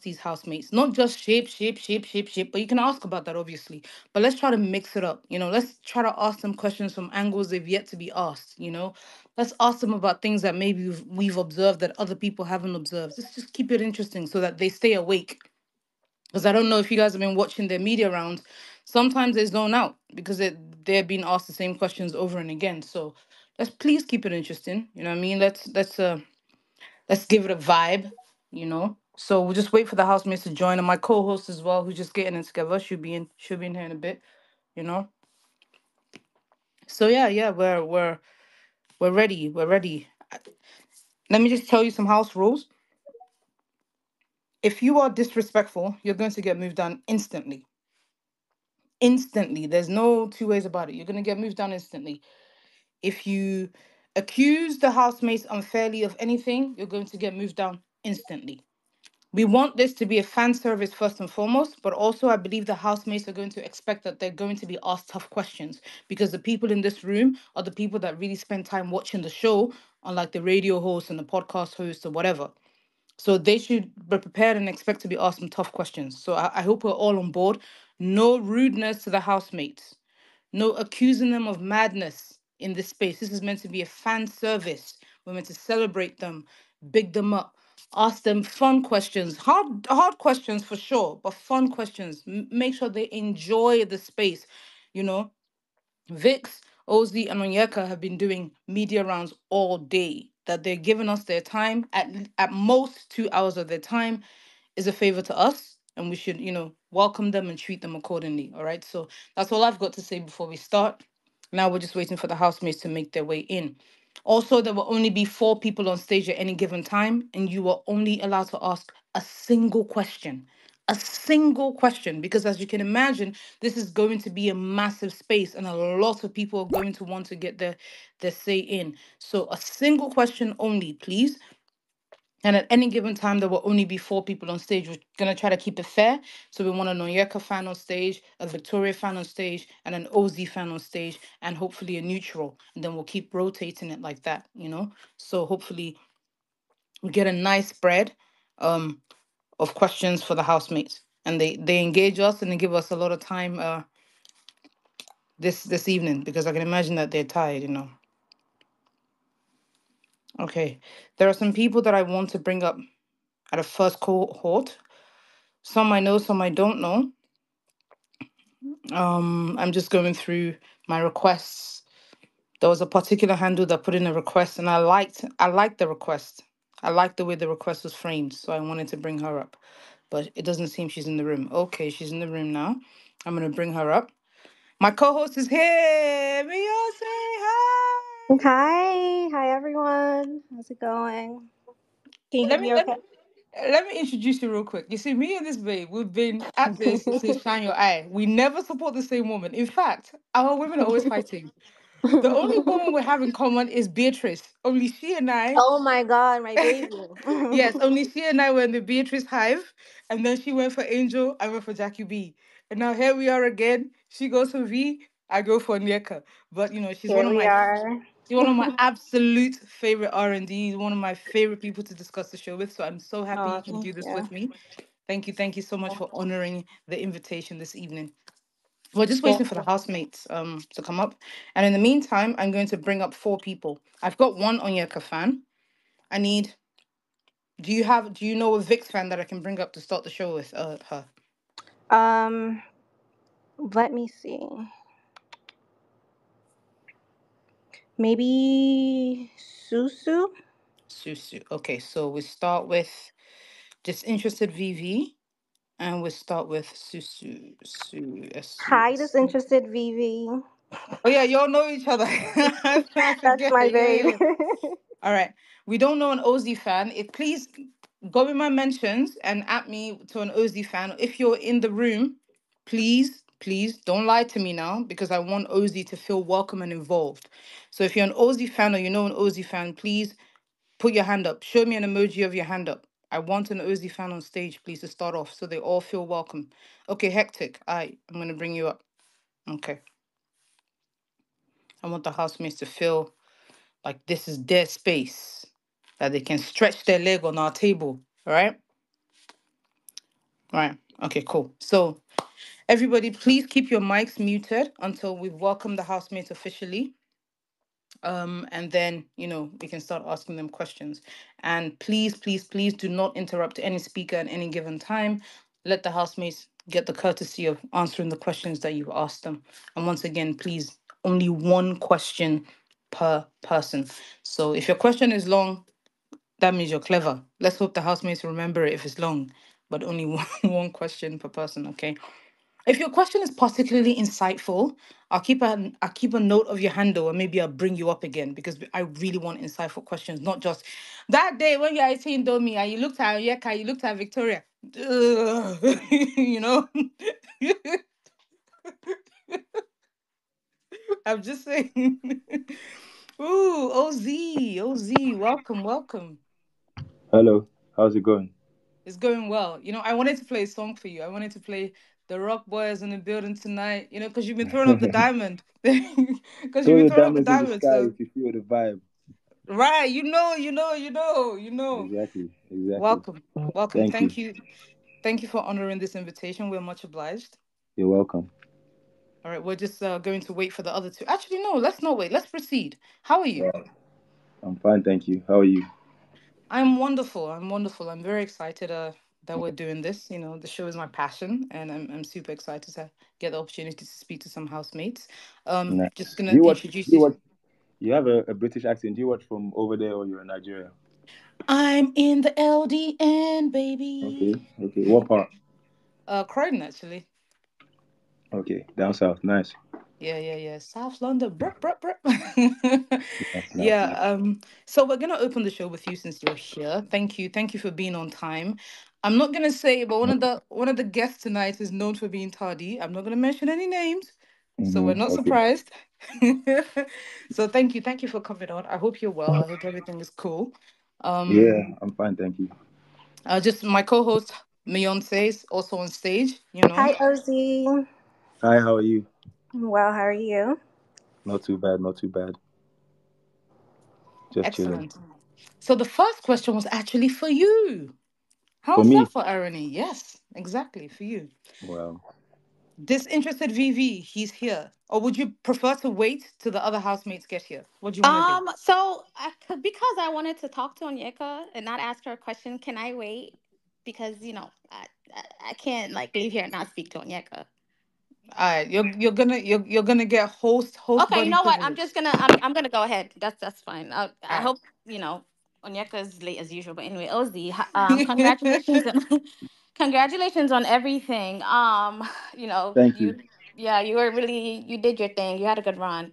these housemates. Not just shape, but you can ask about that obviously. But let's try to mix it up. Let's try to ask them questions from angles they've yet to be asked. Let's ask them about things that maybe we've observed that other people haven't observed. Let's just keep it interesting so that they stay awake. Because I don't know if you guys have been watching their media rounds. Sometimes they zone out because they're being asked the same questions over and again. So let's please keep it interesting. You know what I mean? Let's give it a vibe. So we'll just wait for the housemates to join and my co-host as well, who's just getting it together. She'll be in here in a bit, you know. So yeah, we're ready. We're ready. Let me just tell you some house rules. If you are disrespectful, you're going to get moved down instantly. Instantly. There's no two ways about it. You're gonna get moved down instantly. If you accuse the housemates unfairly of anything, you're going to get moved down instantly. We want this to be a fan service first and foremost, but also I believe the housemates are going to expect that they're going to be asked tough questions because the people in this room are the people that really spend time watching the show, unlike the radio host and the podcast host or whatever. So they should be prepared and expect to be asked some tough questions. So I hope we're all on board. No rudeness to the housemates. No accusing them of madness in this space. This is meant to be a fan service. We're meant to celebrate them, big them up, ask them fun questions, hard questions for sure, but fun questions. Make sure they enjoy the space. You know, Vix, Ozee, and Onyeka have been doing media rounds all day. That they're giving us their time at most 2 hours of their time is a favor to us, and we should welcome them and treat them accordingly. All right. So that's all I've got to say before we start. Now we're just waiting for the housemates to make their way in. Also, there will only be 4 people on stage at any given time, and you are only allowed to ask a single question. A single question, because as you can imagine, this is going to be a massive space, and a lot of people are going to want to get their say in. So, a single question only, please. And at any given time, there will only be 4 people on stage. We're gonna try to keep it fair. So we want an Onyeka fan on stage, a Victoria fan on stage, and an Ozee fan on stage, and hopefully a neutral. And then we'll keep rotating it like that. So hopefully we get a nice spread um of questions for the housemates. And they engage us and they give us a lot of time this evening because I can imagine that they're tired. Okay. There are some people that I want to bring up at a first cohort. Some I know, some I don't know. I'm just going through my requests. There was a particular handle that put in a request, and I liked the request. I liked the way the request was framed, so I wanted to bring her up. But it doesn't seem she's in the room. Okay, she's in the room now. I'm gonna bring her up. My co-host is here. Beyonce, hi. Hi everyone. How's it going? Can you hear Let me me let okay? me let me introduce you real quick. You see, me and this babe, we've been at this since Shine Your Eye. We never support the same woman. In fact, our women are always fighting. The only woman we have in common is Beatrice. Only she and I, Oh my god, my baby. yes, only she and I were in the Beatrice hive, and then she went for Angel, I went for Jackie B. And now here we are again. She goes for V, I go for Onyeka. But she's one Here of we my are. she's one of my absolute favorite R&D, one of my favorite people to discuss the show with. So I'm so happy Oh, you can thank do this you. with me. Thank you so much for honoring the invitation this evening. We're just Thank waiting for the you. housemates to come up. And in the meantime, I'm going to bring up 4 people. I've got one Onyeka fan. I need do you know a Vix fan that I can bring up to start the show with her? Um, Let me see. Maybe Susu? Susu. Okay, so we start with disinterested VV and we start with Susu. Hi, Su. disinterested Vivi. Oh yeah, y'all know each other. I That's forget. my Yeah, baby. yeah. All right. We don't know an Ozzy fan. If please go in my mentions and at me to an Ozzy fan. If you're in the room, please don't lie to me now because I want Ozzy to feel welcome and involved. So if you're an Ozzy fan or you know an Ozzy fan, please put your hand up. Show me an emoji of your hand up. I want an Ozzy fan on stage, please, to start off so they all feel welcome. Okay, hectic. I'm gonna bring you up. Okay. I want the housemates to feel like this is their space, that they can stretch their leg on our table. All right. Right. Okay, cool. So everybody, please keep your mics muted until we've welcomed the housemates officially. And then we can start asking them questions. And please, please, please do not interrupt any speaker at any given time. Let the housemates get the courtesy of answering the questions that you've asked them. And once again, please, only one question per person. So if your question is long, that means you're clever. Let's hope the housemates remember it if it's long, but only one question per person. Okay. If your question is particularly insightful, I'll keep a note of your handle, and maybe I'll bring you up again, because I really want insightful questions, not just that day when you're eating Domi and you looked at Onyeka, you looked at Victoria. Ugh. you know? I'm just saying. Ooh, OZ, welcome, welcome. Hello, how's it going? It's going well. I wanted to play a song for you. I wanted to play The Rock Boys in the building tonight, because you've been throwing up the diamond. Because you've Throw been the throwing up the diamonds in the diamond. sky So, if you feel the vibe. right, you know. Exactly, exactly. Welcome. Welcome. Thank you. Thank you. Thank you for honoring this invitation. We're much obliged. You're welcome. All right, we're just going to wait for the other two. Actually, no, let's not wait. Let's proceed. How are you? Wow. I'm fine, thank you. How are you? I'm wonderful. I'm wonderful. I'm very excited that we're doing this. The show is my passion, and I'm super excited to get the opportunity to speak to some housemates. Nice. Just Do gonna you watch? Do introduce you you. watch? You have a British accent. Do you watch from over there or you're in Nigeria? I'm in the LDN, baby. Okay, okay. What part? Croydon, actually. Okay, down south. Nice. Yeah, yeah, yeah. South London. Bruh, bruh, bruh. Nice, nice, Yeah, nice. so we're gonna open the show with you since you're here. Thank you. Thank you for being on time. I'm not gonna say, but one of the guests tonight is known for being tardy. I'm not gonna mention any names, so we're not Okay. surprised. So thank you for coming on. I hope you're well. I hope everything is cool. Um, Yeah, I'm fine, thank you. just my co-host Beyonce is also on stage. Hi, Ozee. Hi, how are you? I'm well. How are you? Not too bad, not too bad. Just chilling. Excellent. So the first question was actually for you. For How's that me, for irony? Yes, exactly, for you. well, Disinterested VV, he's here. Or would you prefer to wait till the other housemates get here? What do you want to do? So because I wanted to talk to Onyeka and not ask her a question, can I wait? Because I can't like leave here and not speak to Onyeka. All right, you're gonna get host Okay, you buddy know what? privilege. I'm gonna go ahead. That's fine. All I right. hope Onyeka is late as usual. But anyway, Ozzy, congratulations, congratulations on everything. thank you, You yeah, you did your thing. You had a good run.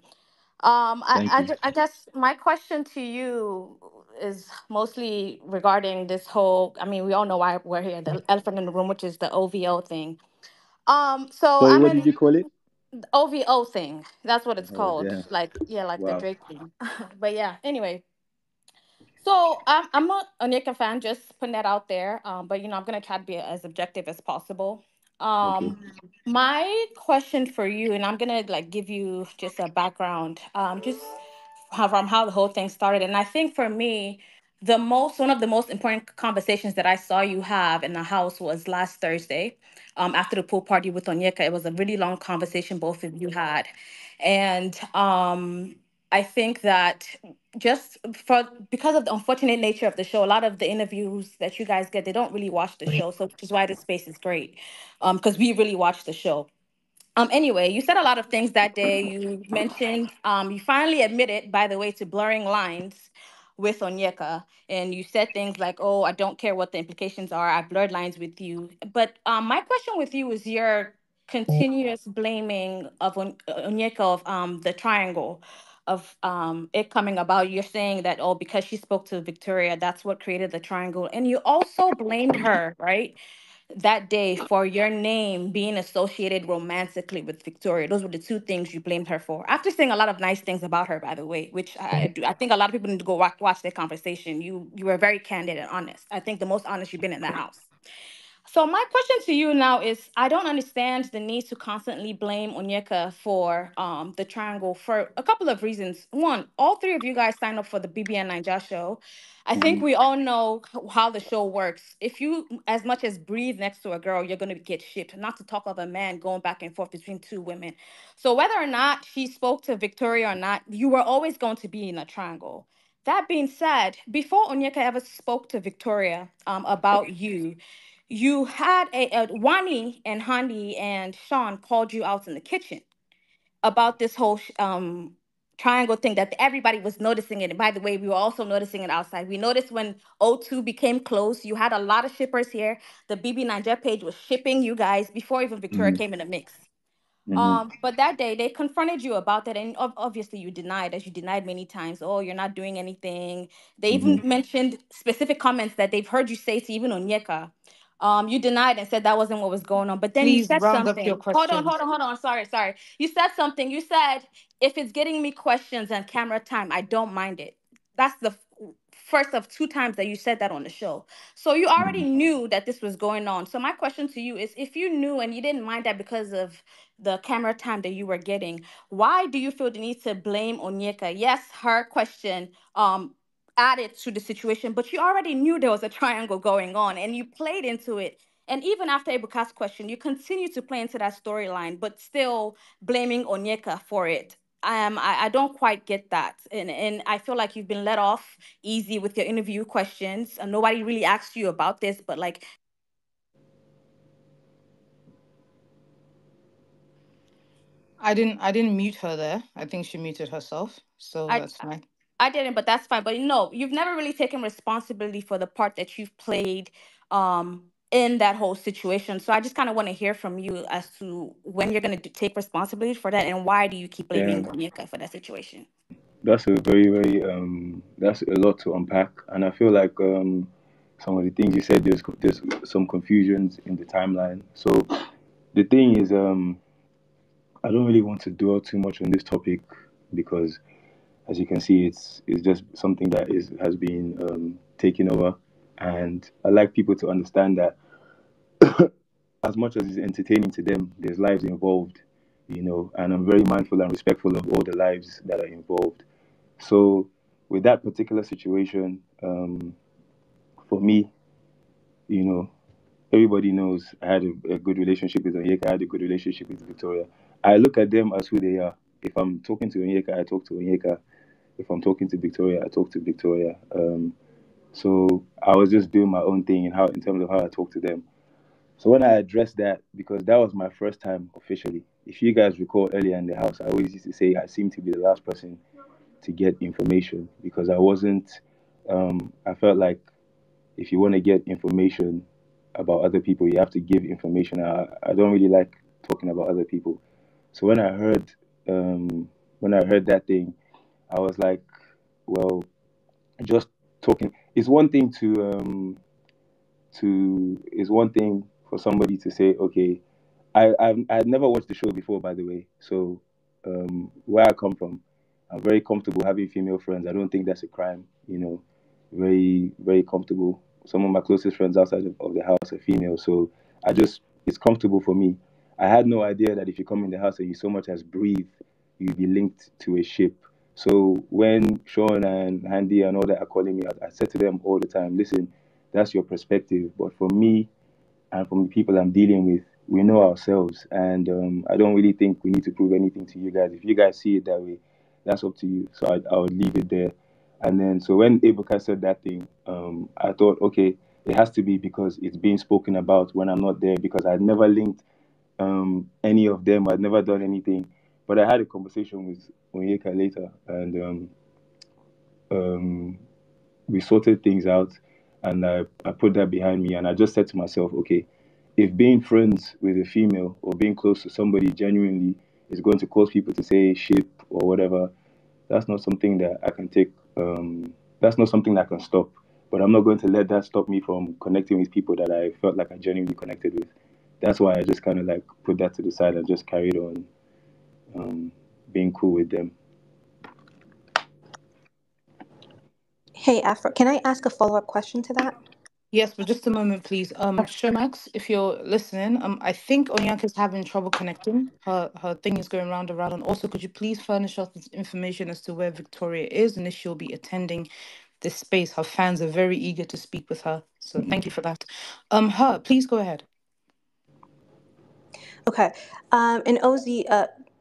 thank you. I guess my question to you is mostly regarding this whole. I mean, we all know why we're here. The elephant in the room, which is the OVO thing. So Sorry, I'm what did in you call it? OVO thing. That's what it's Oh, called. damn. Like yeah, like the Wow. Drake thing. But yeah. Anyway, so I'm a Onyeka fan. Just putting that out there. But I'm gonna try to be as objective as possible. Okay. My question for you, and I'm gonna like give you just a background. Just from how the whole thing started, and I think for me. One of the most important conversations that I saw you have in the house was last Thursday, after the pool party with Onyeka. It was a really long conversation both of you had, and I think that just for because of the unfortunate nature of the show, a lot of the interviews that you guys get, they don't really watch the show, so which is why this space is great, because we really watch the show. Anyway, you said a lot of things that day. You mentioned, you finally admitted, by the way, to blurring lines with Onyeka. And you said things like, oh, I don't care what the implications are. I blurred lines with you. But my question with you is your continuous blaming of Onyeka of the triangle of it coming about. You're saying that, oh, because she spoke to Victoria, that's what created the triangle. And you also blamed her, right? That day for your name being associated romantically with Victoria. Those were the two things you blamed her for. After saying a lot of nice things about her, by the way, which I think a lot of people need to go watch their conversation. You were very candid and honest. I think the most honest you've been in that house. So my question to you now is, I don't understand the need to constantly blame Onyeka for the triangle for a couple of reasons. One, all three of you guys signed up for the BBN Ninja show. I think Mm-hmm. we all know how the show works. If you as much as breathe next to a girl, you're gonna get shipped. Not to talk of a man going back and forth between two women. So whether or not she spoke to Victoria or not, you were always going to be in a triangle. That being said, before Onyeka ever spoke to Victoria about you, you had Wani and Handi and Sean called you out in the kitchen about this whole triangle thing that everybody was noticing it. And by the way, we were also noticing it outside. We noticed when O2 became close, you had a lot of shippers here. The BB Niger page was shipping you guys before even Victoria Mm-hmm. came in the mix. Mm-hmm. But that day they confronted you about that, and obviously you denied, as you denied many times. Oh, you're not doing anything. They Mm-hmm. even mentioned specific comments that they've heard you say to even Onyeka. You denied and said that wasn't what was going on. But then you Please said round up your something. Hold on, hold questions. on, hold on. Sorry, sorry. You said something. You said if it's getting me questions and camera time, I don't mind it. That's the first of two times that you said that on the show. So you already knew that this was going on. So my question to you is, if you knew and you didn't mind that because of the camera time that you were getting, why do you feel the need to blame Onyeka? Yes, her question added to the situation, but you already knew there was a triangle going on and you played into it. And even after Ebuka's question, you continue to play into that storyline, but still blaming Onyeka for it. I don't quite get that. And I feel like you've been let off easy with your interview questions. And nobody really asked you about this, but like I didn't mute her there. I think she muted herself. So I that's fine. I didn't, but that's fine. But no, you've never really taken responsibility for the part that you've played in that whole situation. So I just kind of want to hear from you as to when you're going to take responsibility for that, and why do you keep Yeah, blaming Onyeka for that situation? that's a very that's a lot to unpack, and I feel like some of the things you said, there's some confusions in the timeline. So the thing is, I don't really want to dwell too much on this topic because, as you can see, it's just something that is has been taken over, and I like people to understand that as much as it's entertaining to them, there's lives involved, and I'm very mindful and respectful of all the lives that are involved. So, with that particular situation, for me, you know, everybody knows I had a good relationship with Onyeka, I had a good relationship with Victoria. I look at them as who they are. If I'm talking to Onyeka, I talk to Onyeka. If I'm talking to Victoria, I talk to Victoria. So I was just doing my own thing in terms of how I talk to them. So when I addressed that, because that was my first time officially, if you guys recall earlier in the house, I always used to say I seem to be the last person to get information because I wasn't. I felt like if you want to get information about other people, you have to give information. I don't really like talking about other people. So when I heard that thing, I was like, well, just talking. It's one thing to is one thing for somebody to say, okay, I've never watched the show before, by the way. So where I come from, I'm very comfortable having female friends. I don't think that's a crime. Very comfortable. Some of my closest friends outside of the house are female, so it's comfortable for me. I had no idea that if you come in the house and you so much as breathe, you'd be linked to a ship. So when Sean and Handy and all that are calling me, I said to them all the time, listen, that's your perspective. But for me and from the people I'm dealing with, we know ourselves. And I don't really think we need to prove anything to you guys. If you guys see it that way, that's up to you. So I would leave it there. And then, so when Ebuka said that thing, I thought, okay, it has to be because it's being spoken about when I'm not there because I'd never linked any of them. I'd never done anything. But I had a conversation with Onyeka later, and um, we sorted things out, and I put that behind me, and I just said to myself, okay, if being friends with a female or being close to somebody genuinely is going to cause people to say shit or whatever, that's not something that I can take. That's not something that I can stop. But I'm not going to let that stop me from connecting with people that I felt like I genuinely connected with. That's why I just kind of like put that to the side and just carried on um, being cool with them. Hey, Afro, can I ask a follow-up question to that? Yes, but just a moment, please. Showmax, if you're listening, I think Onyeka's having trouble connecting. Her thing is going round and round. And also, could you please furnish us with information as to where Victoria is and if she'll be attending this space? Her fans are very eager to speak with her. So thank you for that. Her, please go ahead. Okay. And Ozzy,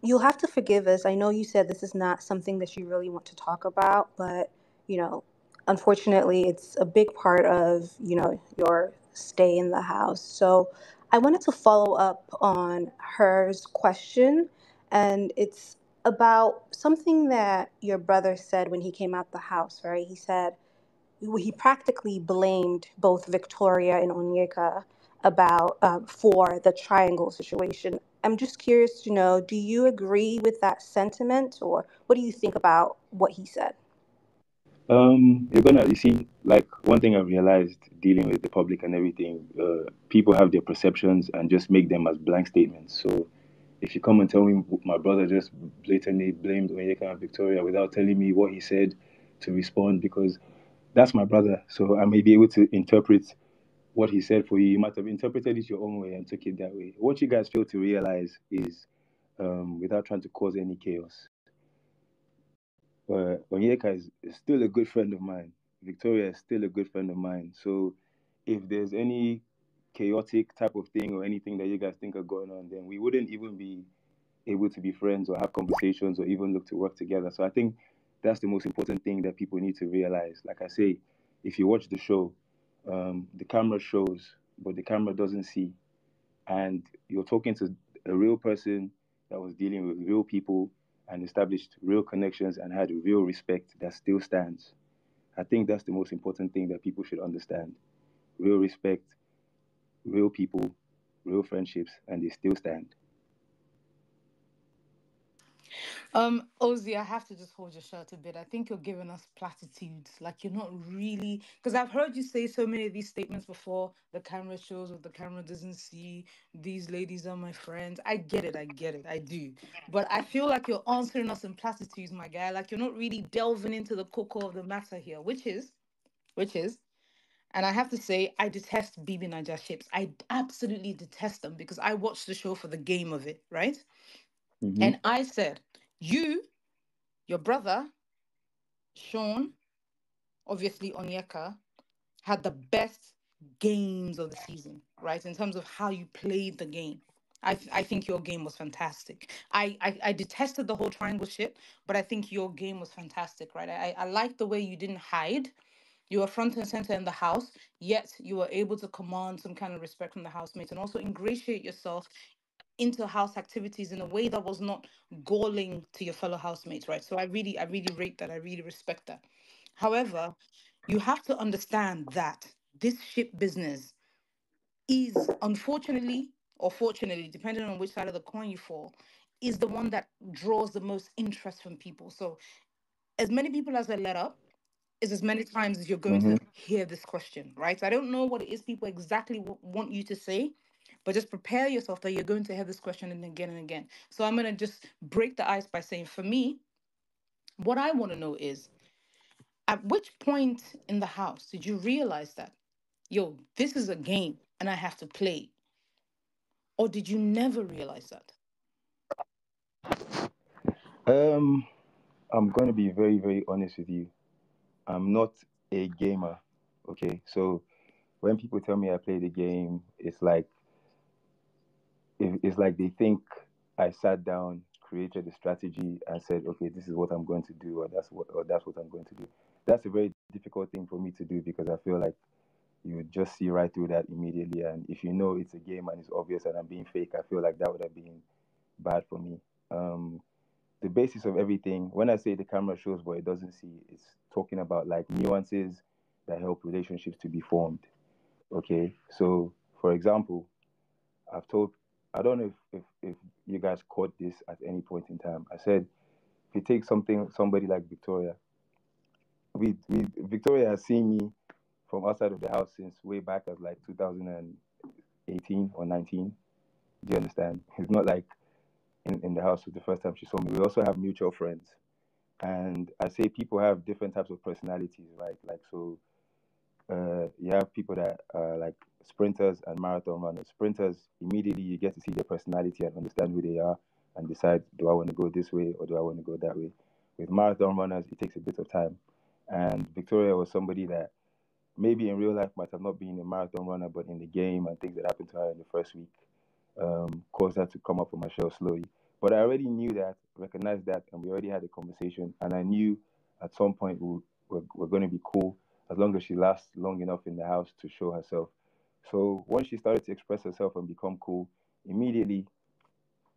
you'll have to forgive us. I know you said this is not something that you really want to talk about, but, you know, unfortunately, it's a big part of, your stay in the house. So I wanted to follow up on her's question, and it's about something that your brother said when he came out the house, right? He said, he practically blamed both Victoria and Onyeka about for the triangle situation. I'm just curious to know, do you agree with that sentiment, or what do you think about what he said? You see, like one thing I've realized dealing with the public and everything, people have their perceptions and just make them as blank statements. So if you come and tell me my brother just blatantly blamed Onyeka and Victoria without telling me what he said to respond, because that's my brother, so I may be able to interpret what he said for you. You might have interpreted it your own way and took it that way. What you guys fail to realize is, without trying to cause any chaos, Onyeka is still a good friend of mine. Victoria is still a good friend of mine. So if there's any chaotic type of thing or anything that you guys think are going on, then we wouldn't even be able to be friends or have conversations or even look to work together. So I think that's the most important thing that people need to realize. Like I say, if you watch the show, the camera shows, but the camera doesn't see. And you're talking to a real person that was dealing with real people and established real connections and had real respect that still stands. I think that's the most important thing that people should understand. Real respect, real people, real friendships, and they still stand. Ozzy, I have to just hold your shirt a bit. I think you're giving us platitudes. Like you're not really, because I've heard you say so many of these statements before. The camera shows what the camera doesn't see. These ladies are my friends. I get it. I get it. I do. But I feel like you're answering us in platitudes, my guy. Like you're not really delving into the cocoa of the matter here, which is. And I have to say, I detest BB Niger ships. I absolutely detest them because I watched the show for the game of it, right? Mm-hmm. And I said, you, your brother, Sean, obviously Onyeka, had the best games of the season, right? In terms of how you played the game. I think your game was fantastic. I detested the whole triangle shit, but I think your game was fantastic, right? I like the way you didn't hide. You were front and center in the house, yet you were able to command some kind of respect from the housemates and also ingratiate yourself into house activities in a way that was not galling to your fellow housemates, right? So I really rate that. I really respect that. However, you have to understand that this ship business is unfortunately or fortunately, depending on which side of the coin you fall, is the one that draws the most interest from people. So as many people as are let up is as many times as you're going Mm-hmm. to hear this question, right? So I don't know what it is people exactly want you to say, but just prepare yourself that you're going to hear this question and again and again. So I'm going to just break the ice by saying, for me, what I want to know is at which point in the house did you realize that, yo, this is a game and I have to play? Or did you never realize that? Um, I'm gonna be very, very honest with you. I'm not a gamer. Okay, so when people tell me I play the game, it's like they think I sat down, created a strategy, and said, okay, this is what I'm going to do, or that's what I'm going to do. That's a very difficult thing for me to do because I feel like you would just see right through that immediately. And if you know it's a game and it's obvious and I'm being fake, I feel like that would have been bad for me. Um, the basis of everything, when I say the camera shows but it doesn't see, it's talking about like nuances that help relationships to be formed. Okay, so for example, I've told, I don't know if you guys caught this at any point in time. I said, if you take somebody like Victoria, Victoria has seen me from outside of the house since way back as like 2018 or 19. Do you understand? It's not like in the house was the first time she saw me. We also have mutual friends. And I say people have different types of personalities, right? Like, so you have people that are like sprinters and marathon runners. Sprinters, immediately you get to see their personality and understand who they are and decide, do I want to go this way or do I want to go that way? With marathon runners, it takes a bit of time. And Victoria was somebody that maybe in real life might have not been a marathon runner, but in the game and things that happened to her in the first week caused her to come up on my show slowly. But I already knew that, recognized that, and we already had a conversation. And I knew at some point we're going to be cool as long as she lasts long enough in the house to show herself. So once she started to express herself and become cool, immediately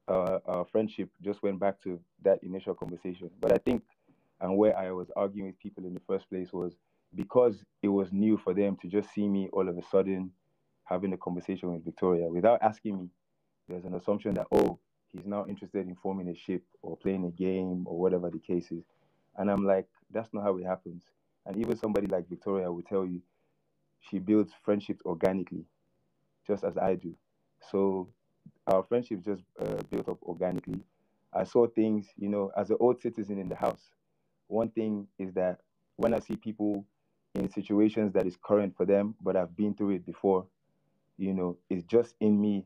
our friendship just went back to that initial conversation. But I think, and where I was arguing with people in the first place was because it was new for them to just see me all of a sudden having a conversation with Victoria without asking me. There's an assumption that, oh, he's now interested in forming a ship or playing a game or whatever the case is. And I'm like, that's not how it happens. And even somebody like Victoria will tell you she builds friendships organically, just as I do. So our friendship just built up organically. I saw things, as an old citizen in the house. One thing is that when I see people in situations that is current for them, but I've been through it before, it's just in me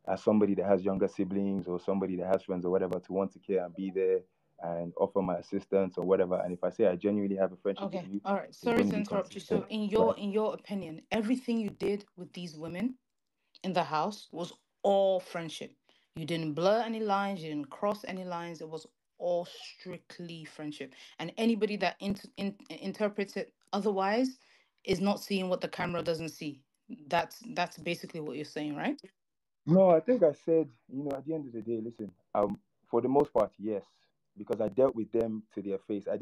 as somebody that has younger siblings or somebody that has friends or whatever to want to care and be there and offer my assistance or whatever. And if I say I genuinely have a friendship with Okay, you, all right. it's Sorry going to to be interrupt you. consistent. So, in Right? your opinion, everything you did with these women in the house was all friendship. You didn't blur any lines, you didn't cross any lines. It was all strictly friendship. And anybody that interprets it otherwise is not seeing what the camera doesn't see. That's basically what you're saying, right? No, I think I said, at the end of the day, listen, for the most part, yes, because I dealt with them to their face. I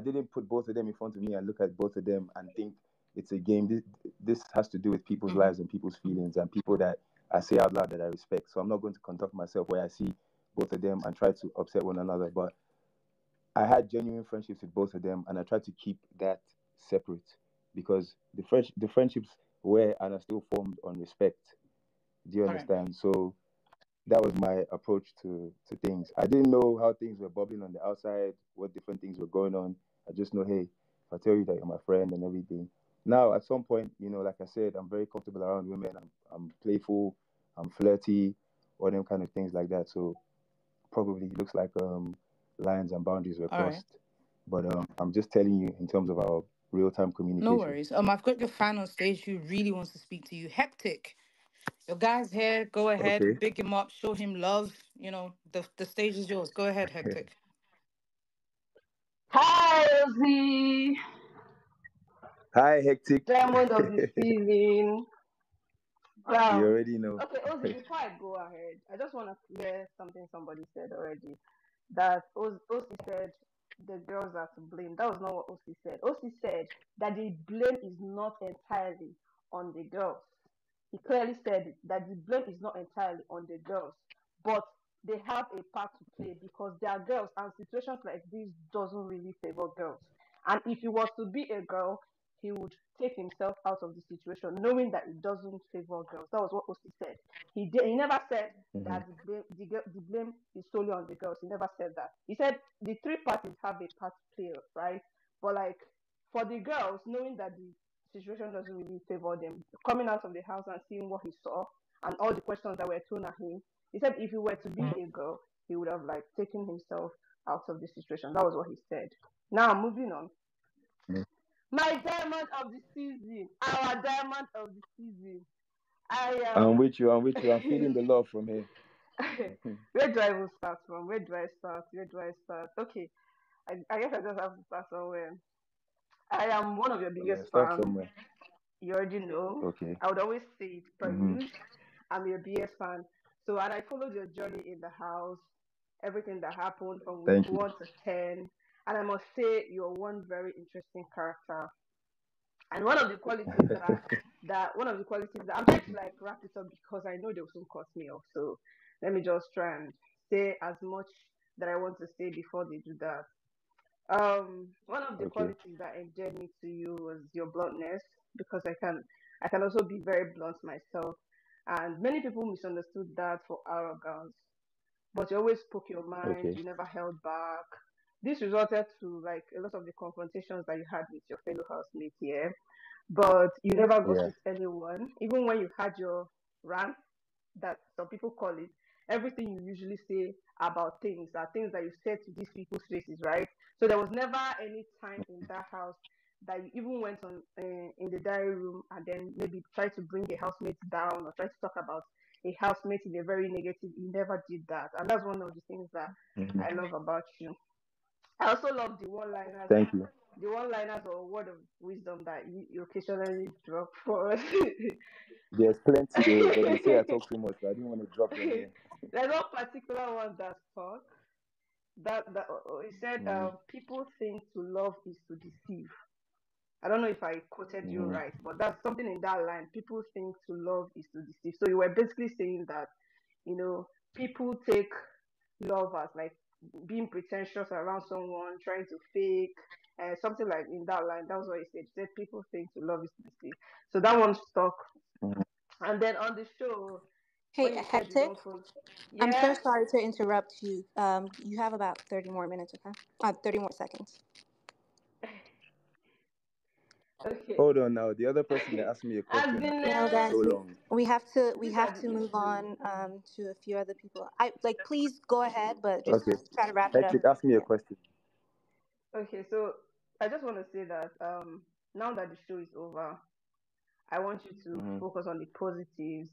didn't put both of them in front of me and look at both of them and think it's a game. This has to do with people's Mm-hmm. lives and people's feelings and people that I say out loud that I respect. So I'm not going to conduct myself where I see both of them and try to upset one another. But I had genuine friendships with both of them, and I tried to keep that separate because the friendships were and are still formed on respect. Do you All right. understand? So that was my approach to things. I didn't know how things were bubbling on the outside, what different things were going on. I just know, hey, if I tell you that you're my friend and everything. Now, at some point, like I said, I'm very comfortable around women. I'm playful, I'm flirty, all them kind of things like that. So probably it looks like lines and boundaries were All right. crossed. But I'm just telling you in terms of our real time No communication. worries. I've got your fan on stage who really wants to speak to you. Hectic. Your guy's here. Go ahead. Okay. Big him up. Show him love. The stage is yours. Go ahead, Hectic. Hi, Ozee, Hi, hectic. diamond of the season. You Wow. already know. Okay, Ozee, before I go ahead, I just want to clear something somebody said already. That Ozee said the girls are to blame. That was not what Ozee said. Ozee said that the blame is not entirely on the girls. He clearly said that the blame is not entirely on the girls, but they have a part to play because they are girls, and situations like this doesn't really favor girls. And if he was to be a girl, he would take himself out of the situation, knowing that it doesn't favor girls. That was what Osi said. He never said Hmm. that the blame is solely on the girls. He never said that. He said the three parties have a part to play, right? But like for the girls, knowing that the situation doesn't really favor them, coming out of the house and seeing what he saw and all the questions that were thrown at him, he said if he were to be a girl, he would have like taken himself out of the situation. That was what he said. Now moving on. My diamond of the season, our diamond of the season. I I'm am. with you. I'm with you. I'm feeling the love from here. Where do I even start from? Where do I start? Where do I start? Okay, I guess I just have to start somewhere. I am one of your Yeah, biggest start fans. somewhere. You already know. Okay. I would always say it Hmm. prelude. I'm your biggest fan. So, and I followed your journey in the house, everything that happened from week Thank you. 1 to 10. And I must say, you're one very interesting character. And one of the qualities that one of the qualities that I'm trying to like wrap it up because I know they will soon cut me off. So let me just try and say as much that I want to say before they do that. One of the Okay. qualities that endeared me to you was your bluntness because I can also be very blunt myself. And many people misunderstood that for arrogance, but you always spoke your mind, Okay. you never held back. This resulted to like a lot of the confrontations that you had with your fellow housemates here. but you never got Yeah. with anyone. Even when you had your rant, that some people call it, everything you usually say about things are things that you said to these people's faces, right? So there was never any time in that house that you even went on in the diary room and then maybe try to bring a housemate down or try to talk about a housemate in a very negative. You never did that, and that's one of the things that Hmm. I love about you. I also love the one-liners, Thank you. or word of wisdom that you occasionally drop for us. There's plenty, oh, but they say I talk too much, so I didn't want to drop them here. There's one particular one that stuck. That he said, Mm-hmm. people think to love is to deceive. I don't know if I quoted you Mm-hmm. right, but that's something in that line. People think to love is to deceive. So you were basically saying that, people take love as like being pretentious around someone, trying to fake, something like in that line. That was what he said. He said people think to love is to deceive. So that one stuck. And then on the show, Hey, when you said you Hectic, don't follow, I'm yeah, so sorry to interrupt you. You have about 30 more minutes, okay? 30 more seconds. okay. Hold on now. The other person that asked me a I've question been, took No, so guys, long. we these are have the to move issues. on to a few other people. I like please go ahead, but just Okay. try to wrap it up. Hectic, ask me a Yeah. question. Okay, so I just want to say that now that the show is over, I want you to Mm-hmm. focus on the positives.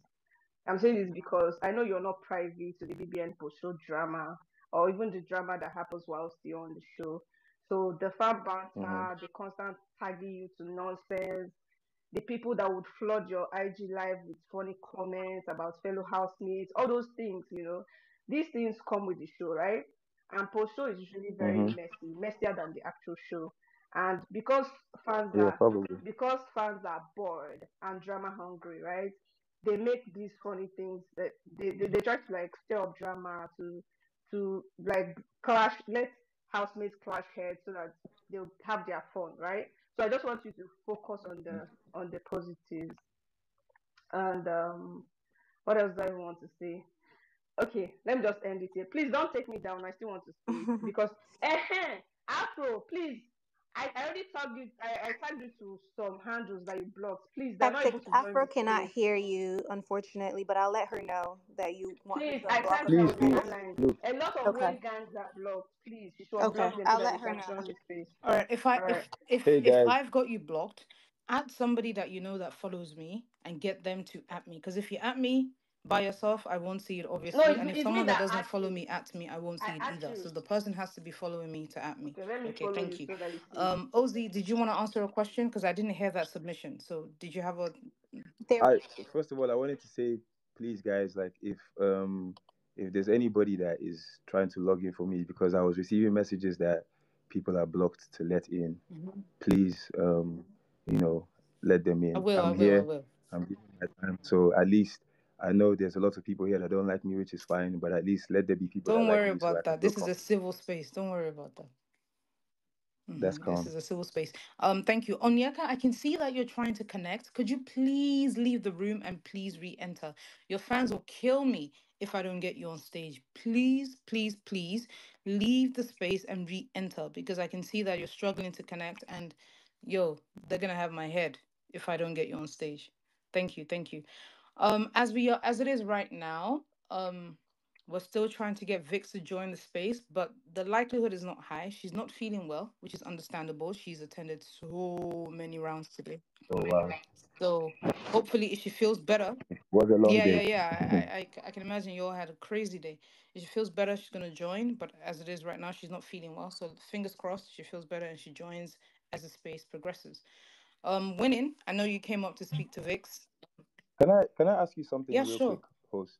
I'm saying this because I know you're not privy to the BBN post show drama or even the drama that happens whilst you're on the show. So the fan Mm-hmm. banter, the constant tagging you to nonsense, the people that would flood your IG live with funny comments about fellow housemates, all those things, these things come with the show, right? And post show is usually very Mm-hmm. messy, messier than the actual show. And fans Yeah, are probably. because fans are bored and drama hungry, right? They make these funny things that they try to like stir up drama to like clash, let housemates clash heads so that they'll have their fun, right? So I just want you to focus on the positives. And what else do I want to say? Okay, let me just end it here. Please don't take me down. I still want to speak because Afro, please. I already tagged you. I tagged you to some handles that you blocked. Please, they're not Hectic, able to join Afro the cannot space. hear you, unfortunately, but I'll let her know that you want her Please, to I unblock tagged her her Please on from the do. here. timeline. Look, A lot of Okay. Wayne gangs are blocked. Please, you should Okay. unblock them so I'll that let they her can know. join the space. All right. If I All right. if hey if guys, I've got you blocked, add somebody that you know that follows me and get them to at me. Because if you at me by yourself, I won't see it No, obviously. And if it's me someone that that doesn't asked follow you. me at me, I won't I see it asked either. you. So the person has to be following me to at me. Okay, let me Okay. follow Thank you you. so that you see. Ozzy, did you want to answer a question? Because I didn't hear that submission. So did you have a? There. I first of all I wanted to say, please guys, like if there's anybody that is trying to log in for me because I was receiving messages that people are blocked to let in, Mhm. please you know let them I in. will. I I'm will. I here. will. I'm giving my time. So at least I know there's a lot of people here that don't like me, which is fine. But at least let there be people that Don't like worry me, so I about can that. feel This is a comfortable. civil space. Don't worry about that. That's This calm. is a civil space. Thank you. Onyeka, I can see that you're trying to connect. Could you please leave the room and please re-enter? Your fans will kill me if I don't get you on stage. Please, please, please leave the space and re-enter because I can see that you're struggling to connect and yo, they're gonna have my head if I don't get you on stage. Thank you, thank you. As it is right now, we're still trying to get Vix to join the space, but the likelihood is not high. She's not feeling well, which is understandable. She's attended so many rounds today. Oh wow, So hopefully if she feels better. was a long Yeah, yeah, day. yeah. I can imagine you all had a crazy day. If she feels better, she's gonna join. But as it is right now, she's not feeling well. So fingers crossed she feels better and she joins as the space progresses. Winning, I know you came up to speak to Vix. Can I ask you something Yeah, real sure. quick, host?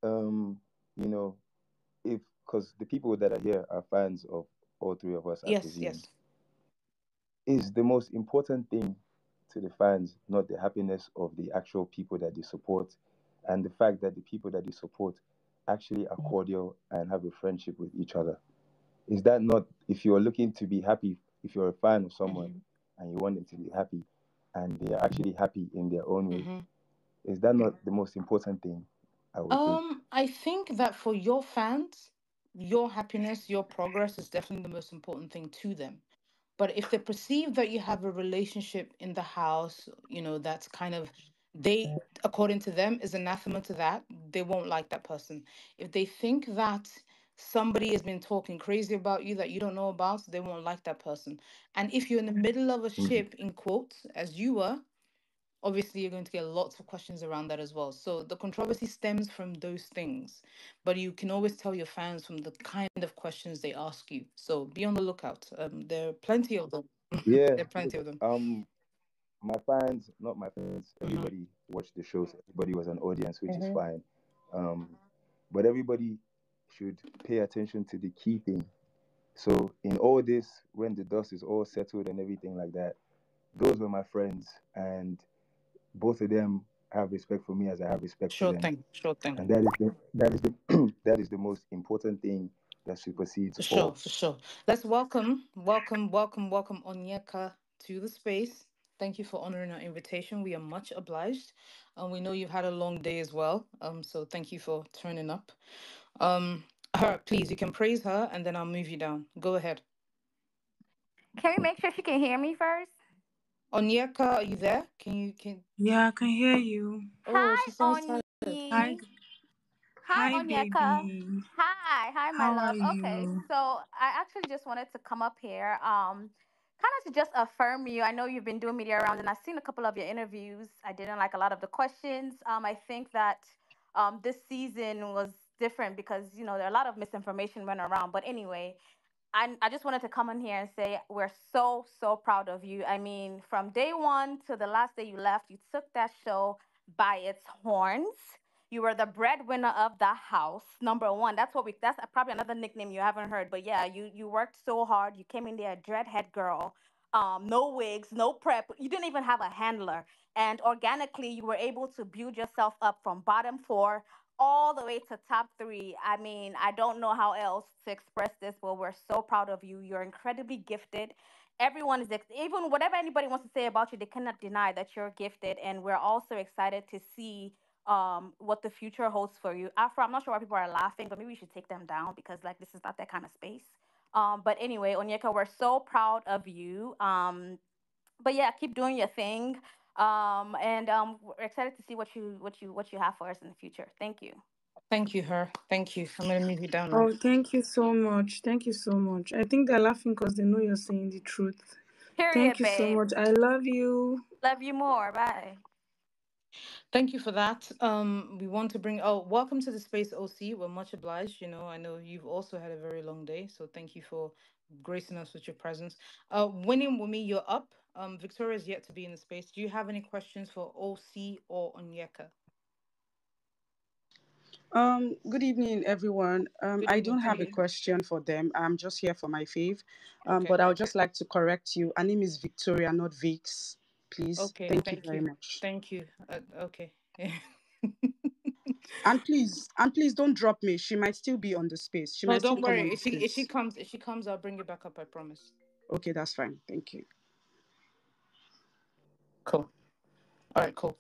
Um, you know, if because the people that are here are fans of all three of us, I Yes, presume, yes. is the most important thing to the fans not the happiness of the actual people that they support, and the fact that the people that they support actually are cordial and have a friendship with each other? Is that not, if you're looking to be happy, if you're a fan of someone Mhm. and you want them to be happy, and they are actually happy in their own way, Mhm. is that not the most important thing? I would think. I think that for your fans, your happiness, your progress is definitely the most important thing to them. But if they perceive that you have a relationship in the house, that's kind of, they, according to them, is anathema to that, they won't like that person. If they think that somebody has been talking crazy about you that you don't know about, they won't like that person. And if you're in the middle of a Mhm. ship, in quotes, as you were, obviously you're going to get lots of questions around that as well. So the controversy stems from those things, but you can always tell your fans from the kind of questions they ask you. So be on the lookout. There are plenty of them. Yeah. There are plenty of them. My fans, not my fans, Hmm. everybody watched the show, so everybody was an audience, which is Hmm. fine. Um, but everybody should pay attention to the key thing. So in all this, when the dust is all settled and everything like that, those were my friends, and both of them have respect for me as I have respect for Sure them, thing. Sure thing. and that is the that is the most important thing that supersedes For sure. all. For sure. Let's welcome Onyeka to the space. Thank you for honoring our invitation. We are much obliged. And we know you've had a long day as well. So thank you for turning up. Her, please, you can praise her and then I'll move you down. Go ahead. Can we make sure she can hear me first? Onyeka, are you there? Can Yeah, I can hear you. Oh, Hi, she sounds tired. Hi, Oni. Hi, hi, Onyeka. baby. Hi, my How are love. Okay, you? so I actually just wanted to come up here, kind of to just affirm you. I know you've been doing media around, and I've seen a couple of your interviews. I didn't like a lot of the questions. I think that this season was different because there are a lot of misinformation went around. But anyway, I just wanted to come in here and say we're so, so proud of you. I mean, from day one to the last day you left, you took that show by its horns. You were the breadwinner of the house, number one. That's probably another nickname you haven't heard. But yeah, you worked so hard. You came in there, a dreadhead girl. No wigs, no prep. You didn't even have a handler. And organically, you were able to build yourself up from bottom four all the way to top three. I mean, I don't know how else to express this, but we're so proud of you. You're incredibly gifted. Everyone is, even whatever anybody wants to say about you, they cannot deny that you're gifted. And we're also excited to see what the future holds for you. Afro, I'm not sure why people are laughing, but maybe we should take them down because like this is not that kind of space. But anyway, Onyeka, we're so proud of you. But yeah, keep doing your thing. And we're excited to see what you have for us in the future. Thank you. Thank you, her. Thank you. I'm gonna move you down now. Oh, thank you so much. Thank you so much. I think they're laughing because they know you're saying the truth. Thank Period, you so babe. much. I love you. Love you more. Bye. Thank you for that. We want to bring welcome to the space, OC. We're much obliged. I know you've also had a very long day, so thank you for gracing us with your presence. Winning Wumi, you're up. Victoria's yet to be in the space. Do you have any questions for OC or Onyeka? Good evening, everyone. Good I evening don't to have a you. question for them. I'm just here for my fave. Okay. But I would just like to correct you. Her name is Victoria, not Vix. Please. Okay. Thank you Thank very you. much. Thank you. Okay. And please don't drop me. She might still be on the space. She No, might still don't come on worry. the If she space. comes, I'll bring you back up. I promise. Okay, that's fine. Thank you. Cool. All right, cool.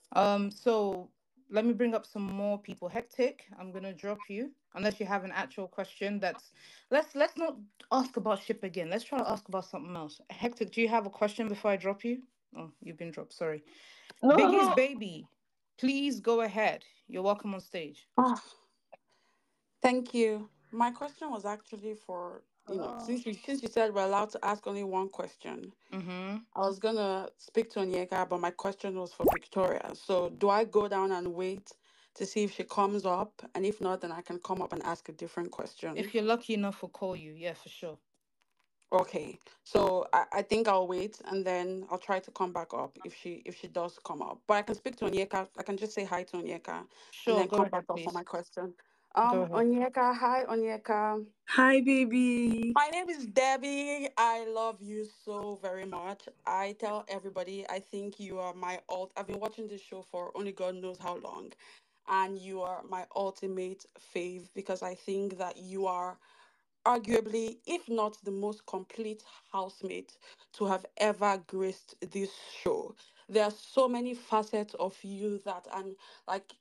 So let me bring up some more people. Hectic, I'm gonna drop you unless you have an actual question. Let's not ask about ship again. Let's try to ask about something else. Hectic, do you have a question before I drop you? Oh, you've been dropped. Sorry. No, Biggie's no. baby, please go ahead. You're welcome on stage. Oh, thank you. My question was actually for, Uh, since you said we're allowed to ask only one question, Mm-hmm. I was gonna speak to Onyeka, but my question was for Victoria. So do I go down and wait to see if she comes up? And if not, then I can come up and ask a different question. If you're lucky enough, we'll call you. Yeah, for sure. Okay. So I think I'll wait and then I'll try to come back up if she does come up. But I can speak to Onyeka. I can just say hi to Onyeka and Sure, then go come back ahead, up for my please. question. Go ahead. Onyeka, hi Onyeka. Hi, baby. My name is Debbie. I love you so very much. I tell everybody I think you are my alt. I've been watching this show for only God knows how long. And you are my ultimate fave because I think that you are arguably, if not the most complete housemate to have ever graced this show. There are so many facets of you that I'm like.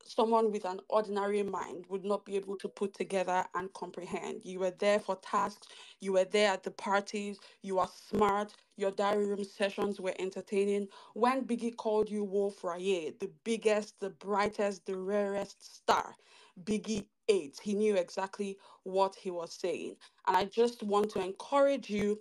someone with an ordinary mind would not be able to put together and comprehend. You were there for tasks, you were there at the parties, you are smart, your diary room sessions were entertaining. When Biggie called you Wolf Raye, the biggest, the brightest, the rarest star, Biggie ate. He knew exactly what he was saying. And I just want to encourage you,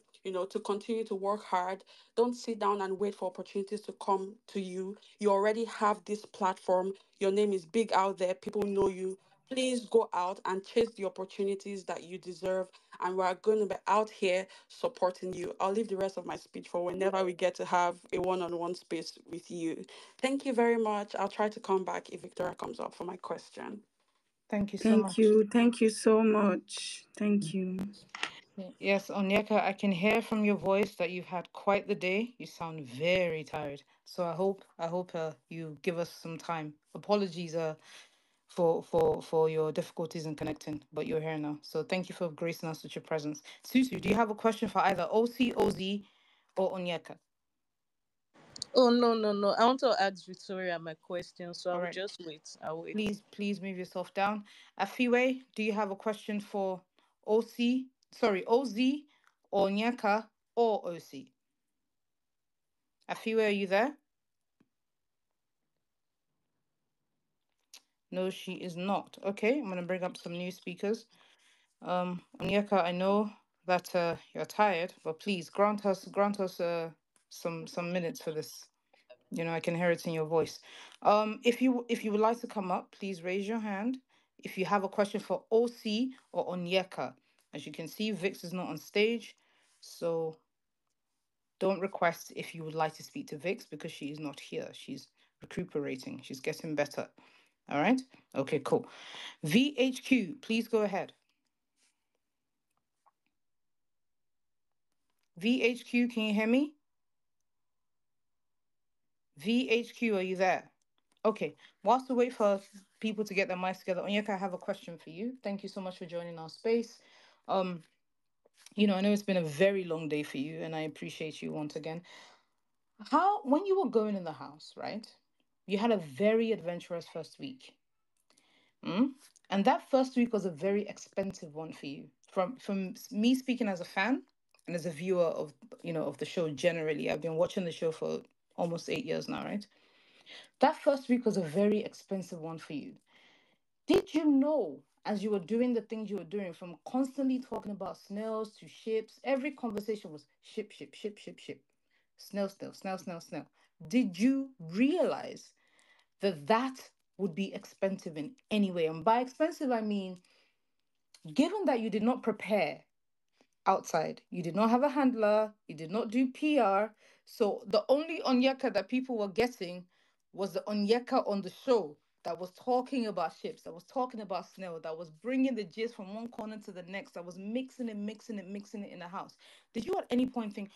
to continue to work hard. Don't sit down and wait for opportunities to come to you. You already have this platform. Your name is big out there. People know you. Please go out and chase the opportunities that you deserve. And we're going to be out here supporting you. I'll leave the rest of my speech for whenever we get to have a one on one space with you. Thank you very much. I'll try to come back if Victoria comes up for my question. Thank you so Thank much. you. Thank you so much. Thank you. Yes, Onyeka, I can hear from your voice that you've had quite the day. You sound very tired. So I hope you give us some time. Apologies for your difficulties in connecting, but you're here now. So thank you for gracing us with your presence. Susu, do you have a question for either OC, OZ, or Onyeka? Oh no, no, no. I want to ask Victoria my question, so I All will right. just wait. I'll wait. Please move yourself down. Afiwe, do you have a question for OC? Sorry, OZ, or Onyeka, or OC? Afiwe, are you there? No, she is not. Okay, I'm gonna bring up some new speakers. Onyeka, I know that you're tired, but please grant us some minutes for this. I can hear it in your voice. If you would like to come up, please raise your hand. If you have a question for OC or Onyeka, as you can see, Vix is not on stage, so don't request if you would like to speak to Vix because she is not here. She's recuperating. She's getting better. All right. Okay. Cool. VHQ, please go ahead. VHQ, can you hear me? VHQ, are you there? Okay. Whilst we wait for people to get their mics together, Onyeka, I have a question for you. Thank you so much for joining our space. Um, I know it's been a very long day for you, and I appreciate you once again. When you were going in the house, right? You had a very adventurous first week. Mm? And that first week was a very expensive one for you. From me speaking as a fan and as a viewer of the show generally, I've been watching the show for almost 8 years now, right? That first week was a very expensive one for you. Did you know, as you were doing the things you were doing, from constantly talking about snails to ships, every conversation was ship, ship, ship, ship, ship, snail, snail, snail, snail, snail. Did you realize that would be expensive in any way? And by expensive, I mean, given that you did not prepare outside, you did not have a handler, you did not do PR. So the only Onyeka that people were getting was the Onyeka on the show that was talking about ships, that was talking about snail, that was bringing the gist from one corner to the next, that was mixing it, mixing it, mixing it in the house. Did you at any point think,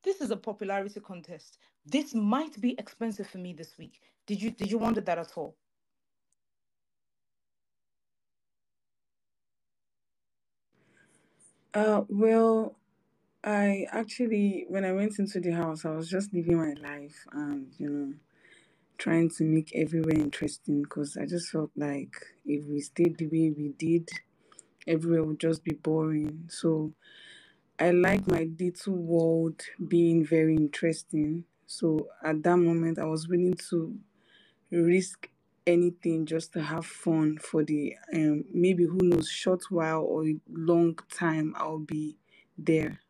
this is a popularity contest. This might be expensive for me this week. Did you wonder that at all? Well, I actually, when I went into the house, I was just living my life and, trying to make everywhere interesting because I just felt like if we stayed the way we did, everywhere would just be boring. So I like my little world being very interesting. So at that moment, I was willing to risk anything just to have fun for the maybe who knows short while or long time I'll be there.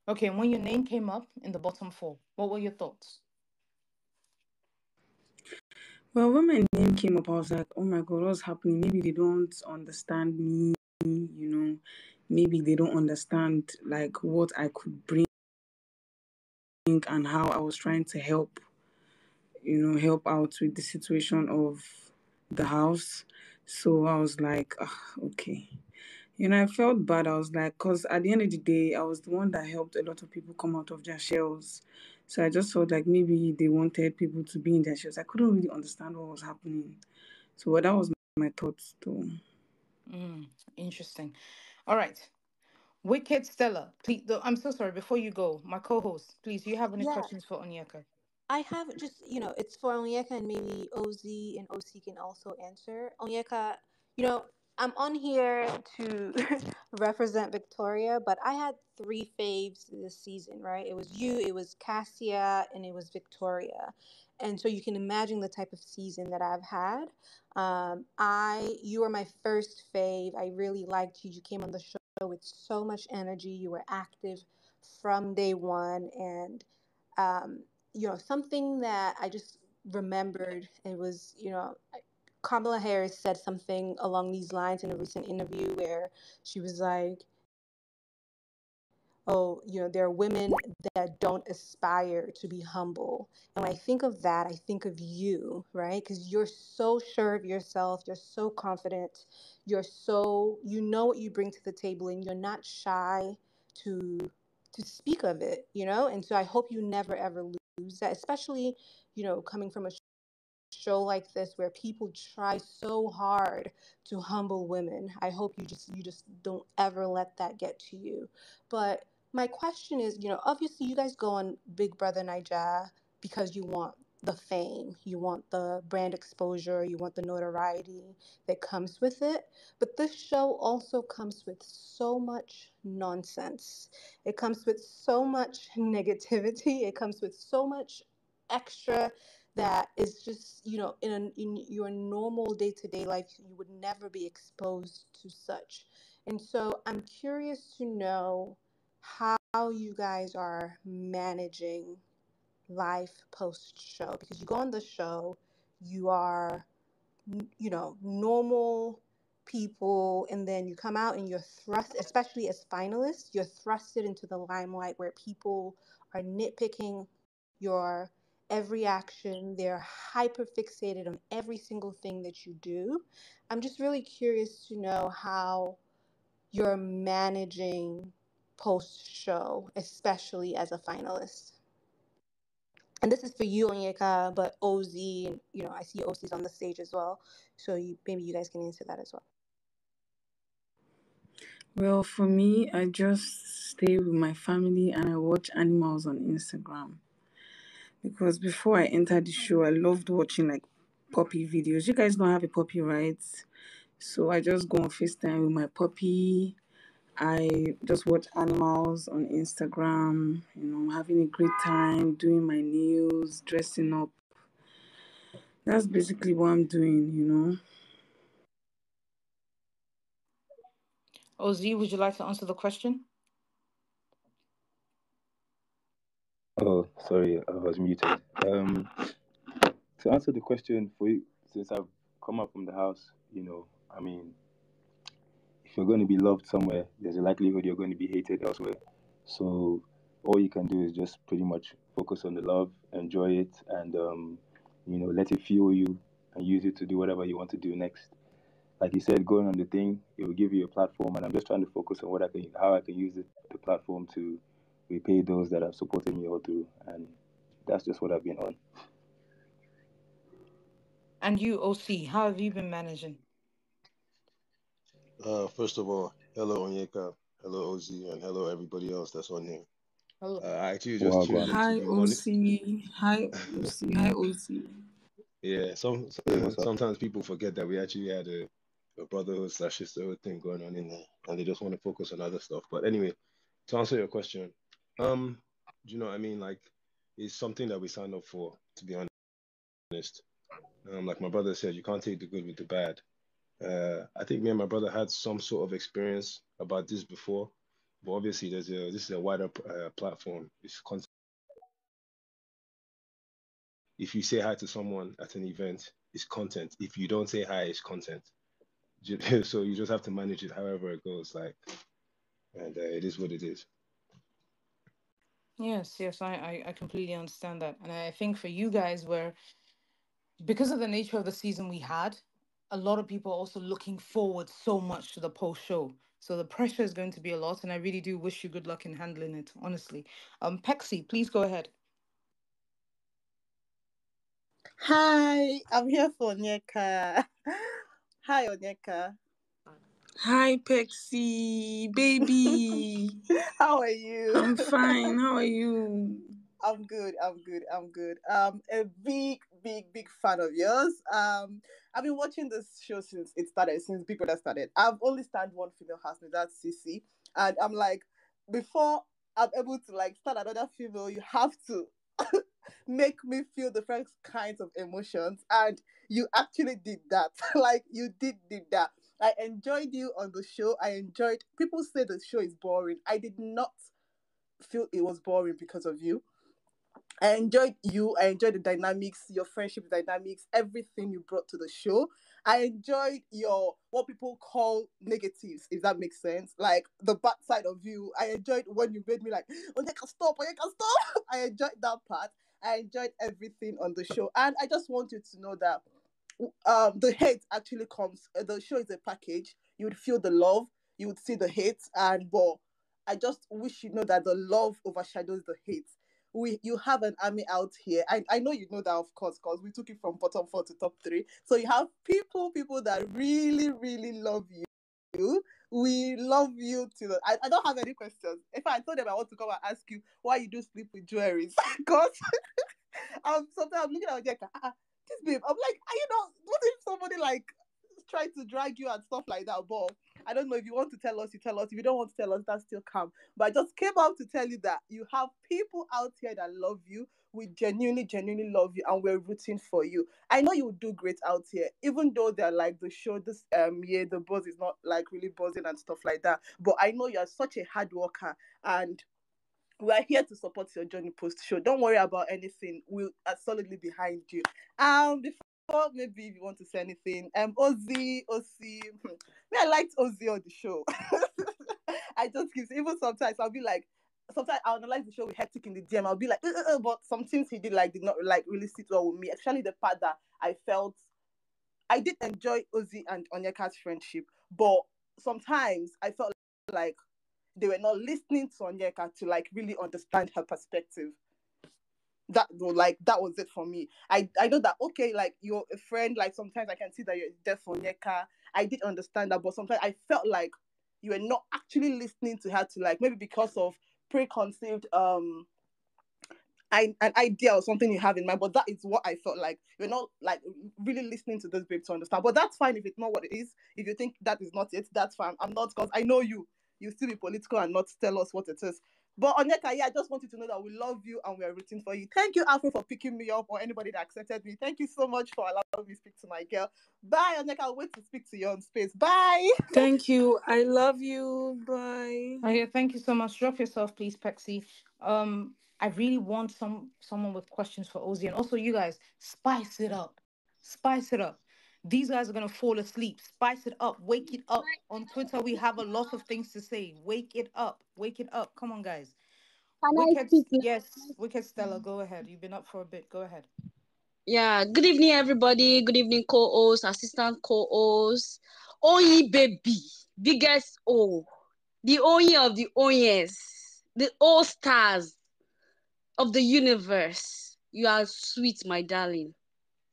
Okay, and when your name came up in the bottom four, what were your thoughts? Well, when my name came up, I was like, oh my God, what's happening? Maybe they don't understand me, maybe they don't understand like what I could bring and how I was trying to help out with the situation of the house. So I was like, okay. I felt bad. I was like, because at the end of the day, I was the one that helped a lot of people come out of their shells. So I just felt like maybe they wanted people to be in their shells. I couldn't really understand what was happening. So that was my thoughts though. Interesting. All right. Wicked Stella, please. I'm so sorry. Before you go, my co-host, please. Do you have any Yeah. questions for Onyeka? I have just, it's for Onyeka and maybe Ozee and OC can also answer. Onyeka, you know, I'm on here to represent Victoria, but I had three faves this season, right? It was you, it was Cassia, and it was Victoria. And so you can imagine the type of season that I've had. You were my first fave. I really liked you. You came on the show with so much energy. You were active from day one, and um, something that I just remembered, it was, Kamala Harris said something along these lines in a recent interview where she was like, oh, there are women that don't aspire to be humble. And when I think of that, I think of you, right? Because you're so sure of yourself, you're so confident, you know what you bring to the table, and you're not shy to speak of it, And so I hope you never ever lose that, especially, coming from a show like this where people try so hard to humble women. I hope you just don't ever let that get to you. But my question is, obviously you guys go on Big Brother Naija because you want the fame, you want the brand exposure, you want the notoriety that comes with it. But this show also comes with so much nonsense. It comes with so much negativity. It comes with so much extra that is just, in your normal day-to-day life you would never be exposed to such. And so I'm curious to know how you guys are managing life post show, because you go on the show, you are, normal people, and then you come out and you're thrust, especially as finalists, you're thrusted into the limelight where people are nitpicking your every action. They're hyper fixated on every single thing that you do. I'm just really curious to know how you're managing post show, especially as a finalist. And this is for you, Onyeka, but Ozee, and I see Ozee's on the stage as well. So maybe you guys can answer that as well. Well, for me, I just stay with my family and I watch animals on Instagram. Because before I entered the show, I loved watching like puppy videos. You guys don't have a puppy, right? So I just go on FaceTime with my puppy. I just watch animals on Instagram, having a great time, doing my nails, dressing up. That's basically what I'm doing. Ozee, would you like to answer the question? Oh, sorry, I was muted. To answer the question for you, since I've come up from the house, I mean, if you're going to be loved somewhere, there's a likelihood you're going to be hated elsewhere. So all you can do is just pretty much focus on the love, enjoy it, and let it fuel you and use it to do whatever you want to do next. Like you said, going on the thing, it will give you a platform, and I'm just trying to focus on how I can use the platform to repay those that have supported me all through, and that's just what I've been on. And you, OC, how have you been managing? First of all, hello Onyeka, hello Ozzy, and hello everybody else that's on here. Hello. I actually just tuned Wagwan. in to Hi, be honest. OC. Hi, OC. Hi, OC. Yeah, Hey, what's up? sometimes people forget that we actually had a brotherhood slash sisterhood thing going on in there, and they just want to focus on other stuff. But anyway, to answer your question, um, do you know what I mean? Like, it's something that we signed up for, to be honest. Like my brother said, you can't take the good with the bad. I think me and my brother had some sort of experience about this before, but obviously this is a wider platform. It's content. If you say hi to someone at an event, it's content. If you don't say hi, it's content. So you just have to manage it however it goes. Like, and it is what it is. Yes, yes, I completely understand that. And I think for you guys, where because of the nature of the season we had, a lot of people are also looking forward so much to the post show. So the pressure is going to be a lot, and I really do wish you good luck in handling it, honestly. Pexi, please go ahead. Hi, I'm here for Onyeka. Hi, Onyeka. Hi, Pexi. Baby. How are you? I'm fine. How are you? I'm good. I'm good. I'm good. A big fan of yours. I've been watching this show since it started, since Big Brother started. I've only stand one female housemate, that's Cece, and I'm like, before I'm able to like start another female, you have to make me feel different kinds of emotions, and you actually did that. Like you did that. I enjoyed you on the show. I enjoyed. People say the show is boring. I did not feel it was boring because of you. I enjoyed you. I enjoyed the dynamics, your friendship dynamics, everything you brought to the show. I enjoyed your what people call negatives, if that makes sense. Like the bad side of you. I enjoyed when you made me like, oh, they can stop, oh, you can stop. I enjoyed that part. I enjoyed everything on the show, and I just want you to know that the hate actually comes. The show is a package. You would feel the love, you would see the hate, and but I just wish you know that the love overshadows the hate. You have an army out here. I know you know that, of course, because we took it from bottom four to top three. So you have people that really love you. We love you to the. I don't have any questions. If I told them I want to come and ask you why you do sleep with jewelries, because sometimes I'm looking at Onyeka, this babe, I'm like, what if somebody like try to drag you and stuff like that? But I don't know, if you want to tell us, you tell us. If you don't want to tell us, that's still calm. But I just came out to tell you that you have people out here that love you. We genuinely love you, and we're rooting for you. I know you will do great out here, even though they're like the show this year, the buzz is not like really buzzing and stuff like that. But I know you're such a hard worker, and we're here to support your journey post show. Don't worry about anything. We are solidly behind you. Before maybe if you want to say anything, Ozee, me, I liked Ozee on the show. I just keep even sometimes I'll be like, sometimes I'll analyze the show with hectic in the DM. I'll be like, but some things he did not like really sit well with me, especially the part that I felt I did enjoy Ozee and Onyeka's friendship, but sometimes I felt like they were not listening to Onyeka to like really understand her perspective. That was it for me. I know that, okay, like you're a friend, like sometimes I can see that you're there for Onyeka. I did understand that, but sometimes I felt like you were not actually listening to her, to like maybe because of preconceived an idea or something you have in mind, but that is what I felt like. You're not like really listening to this babe to understand. But that's fine if it's not what it is. If you think that is not it, that's fine. I'm not, because I know you. You still be political and not tell us what it is. But Onyeka, yeah, I just want you to know that we love you and we are rooting for you. Thank you, Afro, for picking me up, or anybody that accepted me. Thank you so much for allowing me to speak to my girl. Bye, Onyeka. I'll wait to speak to you on space. Bye. Thank you. I love you. Bye. Oh yeah, thank you so much. Drop yourself, please, Pexi. I really want someone with questions for Ozzy, and also you guys, spice it up, spice it up. These guys are gonna fall asleep. Spice it up, wake it up. On Twitter, we have a lot of things to say. Wake it up, wake it up. Come on, guys. Can I Wicked, speak now? yes, Wicked Stella, go ahead. You've been up for a bit. Go ahead. Yeah, good evening, everybody. Good evening, co-host, assistant co-host. Oyi baby, biggest O, the Oyi of the Oyes, the all stars of the universe. You are sweet, my darling.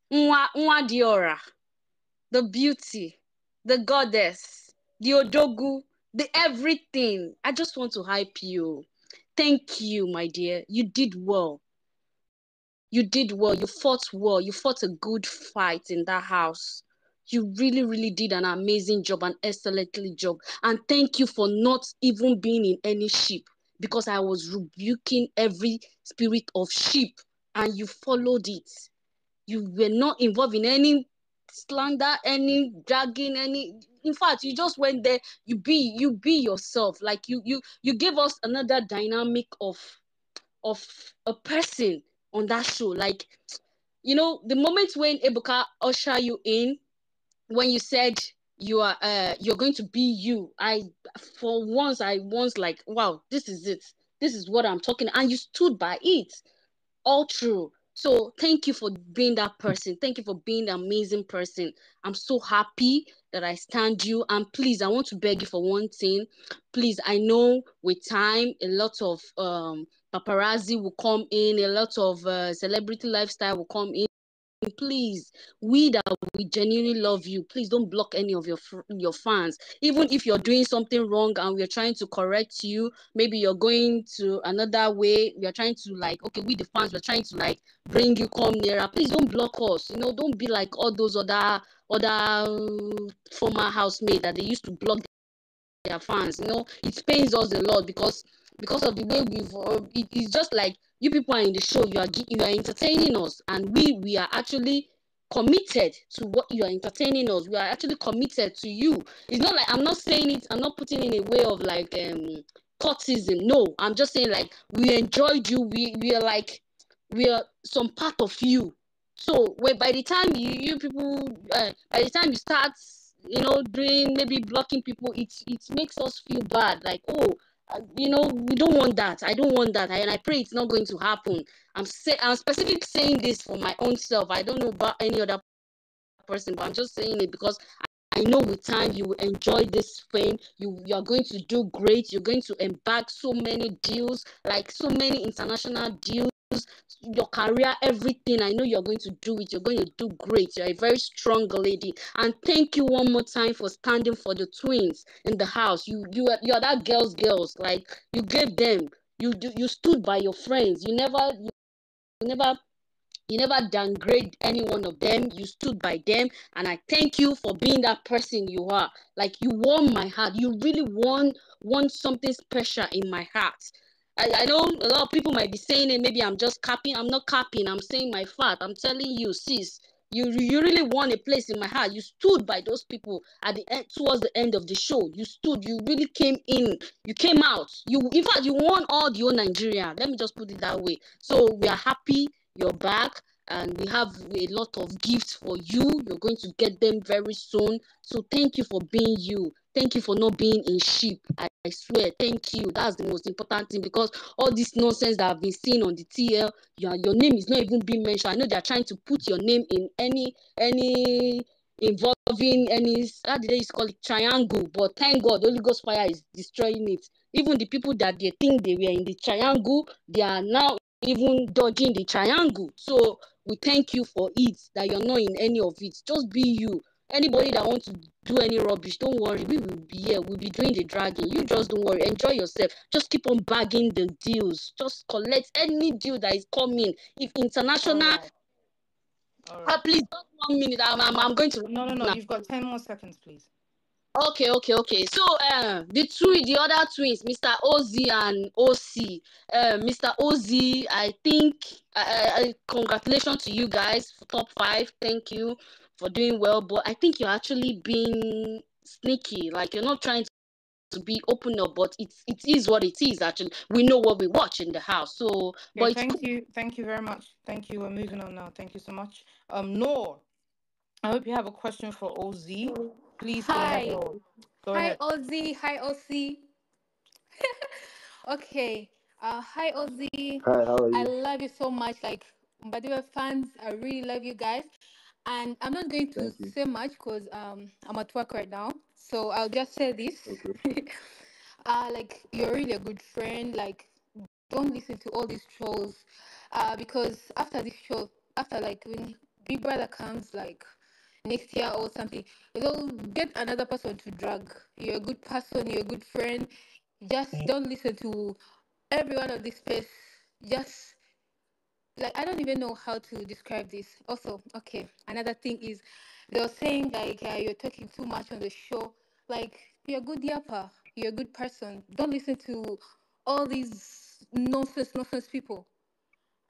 Nwa Diora, the beauty, the goddess, the Odogu, the everything. I just want to hype you. Thank you, my dear. You did well. You did well. You fought well. You fought a good fight in that house. You really did an amazing job, an excellently job. And thank you for not even being in any ship, because I was rebuking every spirit of sheep and you followed it. You were not involved in any slander, any dragging, any. In fact, you just went there. You be yourself. Like you gave us another dynamic of a person on that show. Like, the moment when Ebuka usher you in, when you said you're going to be you, I once like, wow, this is it. This is what I'm talking, and you stood by it all true. So thank you for being that person. Thank you for being the amazing person. I'm so happy that I stand you. And please, I want to beg you for one thing. Please, I know with time, a lot of paparazzi will come in, a lot of celebrity lifestyle will come in. please, we that we genuinely love you, please don't block any of your fans. Even if you're doing something wrong and we're trying to correct you, maybe you're going to another way, we are trying to like, okay, we the fans, we're trying to like bring you come nearer. Please don't block us. Don't be like all those other former housemates that they used to block their fans. It pains us a lot because of the way it's just like you people are in the show, you are entertaining us, and we are actually committed to what you are entertaining us. We are actually committed to you. It's not like, I'm not saying it, I'm not putting in a way of like courtism. No, I'm just saying like we enjoyed you. We are like, we are some part of you. So by the time you people by the time you start doing, maybe blocking people, it makes us feel bad, like, oh, we don't want that. I don't want that, and I pray it's not going to happen. I'm specifically saying this for my own self. I don't know about any other person, but I'm just saying it because I know with time you will enjoy this fame. You are going to do great. You're going to embark so many deals, like so many international deals, your career, everything. I know you're going to do it. You're going to do great. You're a very strong lady. And thank you one more time for standing for the twins in the house. You are that girls. Like, you gave them. You stood by your friends. Never you never downgrade any one of them. You stood by them, and I thank you for being that person you are. Like, you warm my heart. You really want something special in my heart. I know a lot of people might be saying it. Maybe I'm just capping. I'm not capping. I'm saying my fact. I'm telling you, sis. You really won a place in my heart. You stood by those people at the end, towards the end of the show. You stood. You really came in. You came out. In fact, you won all the whole Nigeria. Let me just put it that way. So we are happy you're back, and we have a lot of gifts for you. You're going to get them very soon. So thank you for being you. Thank you for not being in sheep. I swear, thank you. That's the most important thing, because all this nonsense that I've been seeing on the TL, your name is not even being mentioned. I know they're trying to put your name in any involving any, how did they used to call it, triangle, but thank God Holy Ghost fire is destroying it. Even the people that they think they were in the triangle, they are now even dodging the triangle. So we thank you for it, that you're not in any of it. Just be you. Anybody that wants to do any rubbish, don't worry, we will be here. We'll be doing the dragging. You just don't worry, enjoy yourself. Just keep on bagging the deals. Just collect any deal that is coming. If international, All right. please, just 1 minute. I'm going to No. You've got 10 more seconds, please. Okay. So the other twins, Mr. Ozee and OC. Mr. Ozee, I think congratulations to you guys for top 5. Thank you for doing well, but I think you're actually being sneaky. Like, you're not trying to be open up, but it is what it is. Actually, we know what we watch in the house. So, but Okay, it's cool. thank you very much. Thank you. We're moving on now. Thank you so much. Noor, I hope you have a question for Ozee. Please go ahead, Hi. Noor. Go Hi, ahead. Ozzy. Hi, OC. Okay. Hi, Ozzy. Hi, how are I you? love you so much. Like, Mbadiwe fans, I really love you guys. And I'm not going to Thank you. say much because I'm at work right now. So I'll just say this. Okay. Like, you're really a good friend. Like, don't listen to all these trolls. Because after this show, after like when Big Brother comes, like next year or something, they'll get another person to drag. You're a good person, you're a good friend. Just don't listen to everyone on this space. Just like, I don't even know how to describe this. Also, okay, another thing is they were saying like you're talking too much on the show. Like, you're a good yapper, you're a good person. Don't listen to all these nonsense people.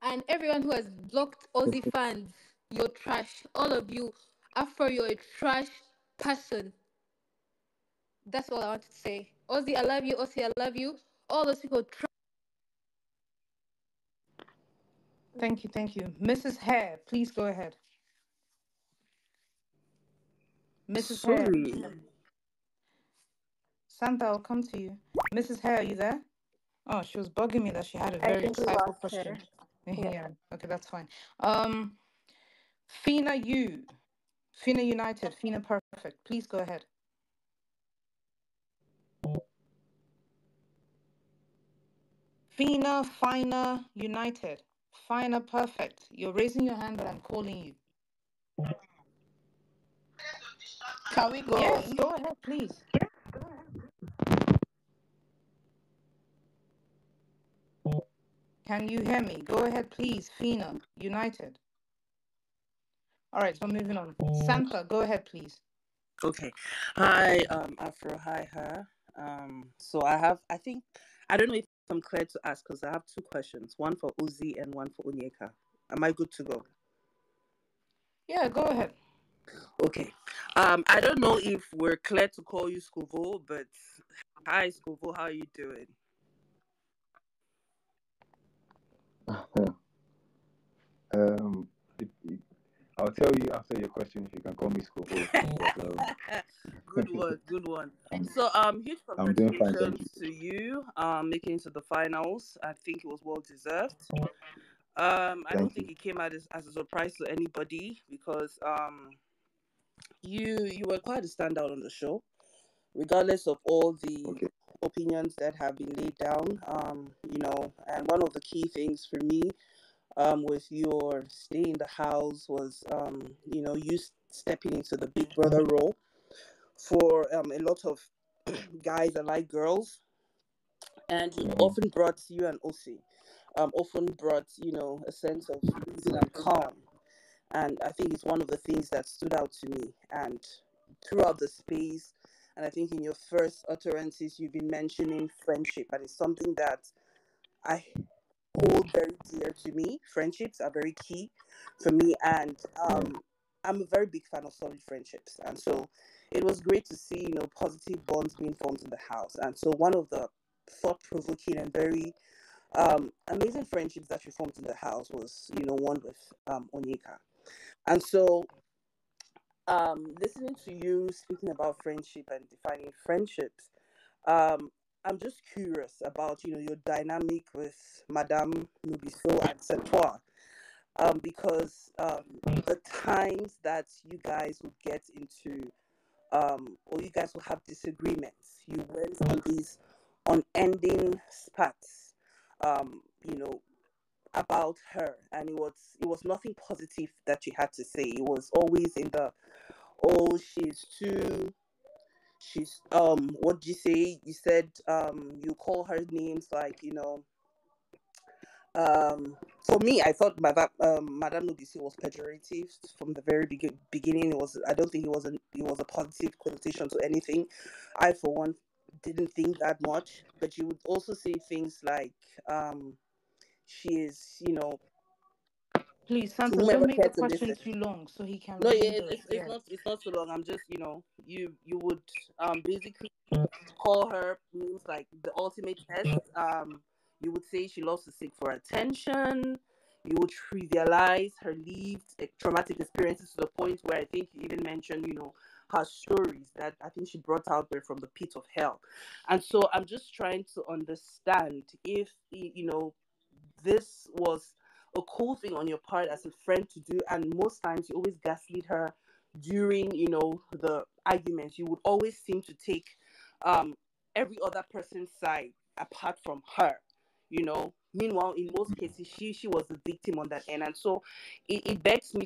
And everyone who has blocked Aussie fans, you're trash. All of you, after you're a trash person. That's all I want to say. Ozzy, I love you. Ozzy, I love you. All those people. Thank you. Mrs. Hare, please go ahead. Mrs. Hare. Sorry. Santa, I'll come to you. Mrs. Hare, are you there? Oh, she was bugging me that she had a I very think we insightful lost her. question. Yeah. Yeah, okay, that's fine. Fina U, Fina United, Fina Perfect. Please go ahead. Fina Fina United, Fina Perfect. You're raising your hand, but I'm calling you. Can we go Yes, on? go ahead, please. Can you hear me? Go ahead, please. Fina, United. All right, so moving on. Santa, go ahead, please. Okay. Hi, Afro. Hi, her. So I think, I don't know if I'm clear to ask because I have two questions, one for Ozee and one for Onyeka. Am I good to go? Yeah, go ahead. Okay. I don't know if we're clear to call you Scovo, but hi, Scovo. How are you doing? um, if, I'll tell you after your question if you can call me Scopo, but Good one, good one. I'm, So, huge I'm doing fine, thank you. congratulations to you, making it to the finals. I think it was well deserved. I don't Thank think you. it came out as a surprise to anybody because you were quite a standout on the show, regardless of all the Okay. opinions that have been laid down. And one of the key things for me with your stay in the house was you stepping into the big brother role for a lot of guys that like girls, and Hmm. often brought you and Ozee, often brought a sense of reason and calm. And I think it's one of the things that stood out to me. And throughout the space, and I think in your first utterances, you've been mentioning friendship, and it's something that I hold very dear to me. Friendships are very key for me, and Yeah. I'm a very big fan of solid friendships. And so it was great to see positive bonds being formed in the house. And so one of the thought-provoking and very amazing friendships that you formed in the house was one with Onyeka. And so listening to you speaking about friendship and defining friendships, um, I'm just curious about your dynamic with Madame Nubiso and Setua, because the times that you guys would get into or you guys will have disagreements, you went on these unending spats, um, you know, about her, and it was nothing positive that you had to say. It was always in the, oh, she's what did you say? You said you call her names like for me, I thought Madame Nudisi was pejorative from the very beginning. It was, I don't think it was a positive connotation to anything. I for one didn't think that much, but you would also say things like she is, Please, to Santa, don't whomever make the cared to question listen. too long so he can No, yeah, remember. it's Yes. not so long. I'm just you would basically call her names like the ultimate test. You would say she loves to seek for attention. You would trivialize her lived traumatic experiences to the point where I think you even mentioned, her stories that I think she brought out there from the pit of hell. And so I'm just trying to understand if, this was a cool thing on your part as a friend to do. And most times you always gaslit her during, the arguments. You would always seem to take um every other person's side apart from her. Meanwhile, in most cases, she was the victim on that end. And so it begs me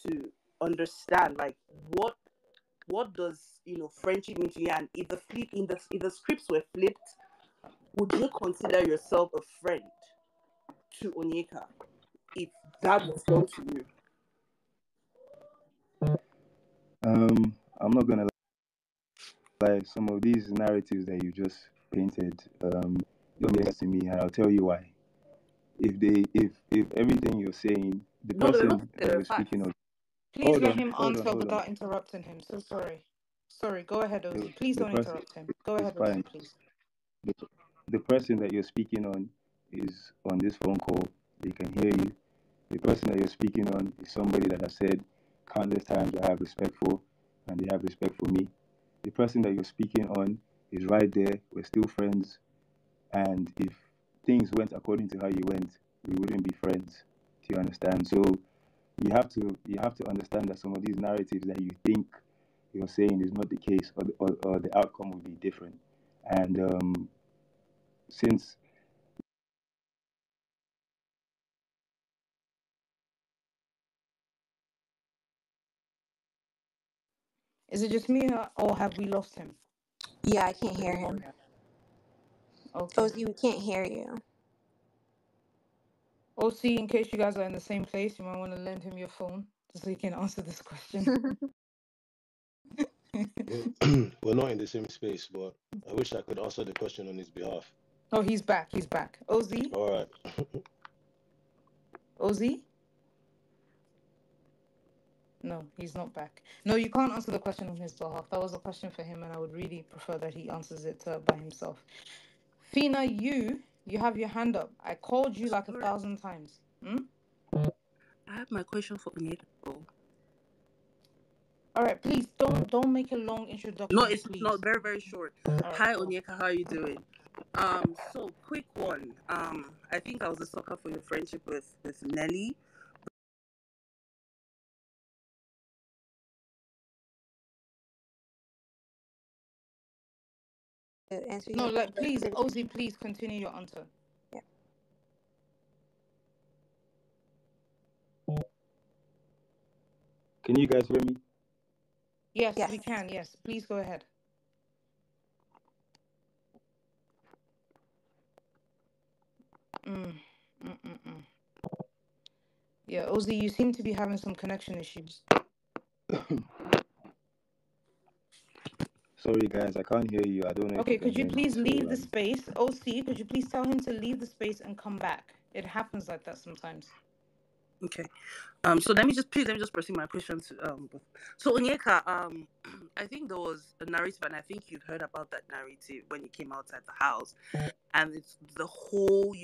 to understand, like, what does friendship mean to you? And if the scripts were flipped, would you consider yourself a friend to Onyeka if that was done to you? I'm not gonna lie. Some of these narratives that you just painted, don't make sense to me, and I'll tell you why. If everything you're saying, the No, they're not. person that They're you're speaking facts. of, Please let him hold on, answer hold on. without interrupting him. So sorry. Sorry, go ahead, The, Ozzy. Please the don't person interrupt him. Go is ahead, fine. Ozzy, please. The, the person that you're speaking on is on this phone call. They can hear you. The person that you're speaking on is somebody that I said countless times I have respect for, and they have respect for me. The person that you're speaking on is right there. We're still friends, and if things went according to how you went, we wouldn't be friends. Do you understand? So you have to understand that some of these narratives that you think you're saying is not the case, or the outcome will be different. And since Is it just me or have we lost him? Yeah, I can't hear him. Okay. Ozzy, we can't hear you. OC, in case you guys are in the same place, you might want to lend him your phone just so he can answer this question. We're not in the same space, but I wish I could answer the question on his behalf. Oh, he's back. He's back. OZ? All right. OZ? No, he's not back. No, you can't answer the question on his behalf. That was a question for him, and I would really prefer that he answers it by himself. Fina, you have your hand up. I called you like 1,000 times. Hmm? I have my question for Onyeka. All right, please don't make a long introduction. No, it's please. not very, very short. All Hi, right, cool. Onyeka, how are you doing? So quick one. I think I was a sucker for your friendship with Nelly. Answer No, your like please, question. Ozzy, please continue your answer. Yeah. Can you guys hear me? Yes, Yes. we can. Yes, please go ahead. Yeah, Ozzy, you seem to be having some connection issues. Sorry, guys, I can't hear you. I don't know if Okay, you can could you hear me. please So, leave the space? OC, could you please tell him to leave the space and come back? It happens like that sometimes. Okay. So let me just proceed my question to so Onyeka, I think there was a narrative, and I think you've heard about that narrative when you came outside the house, and it's the whole,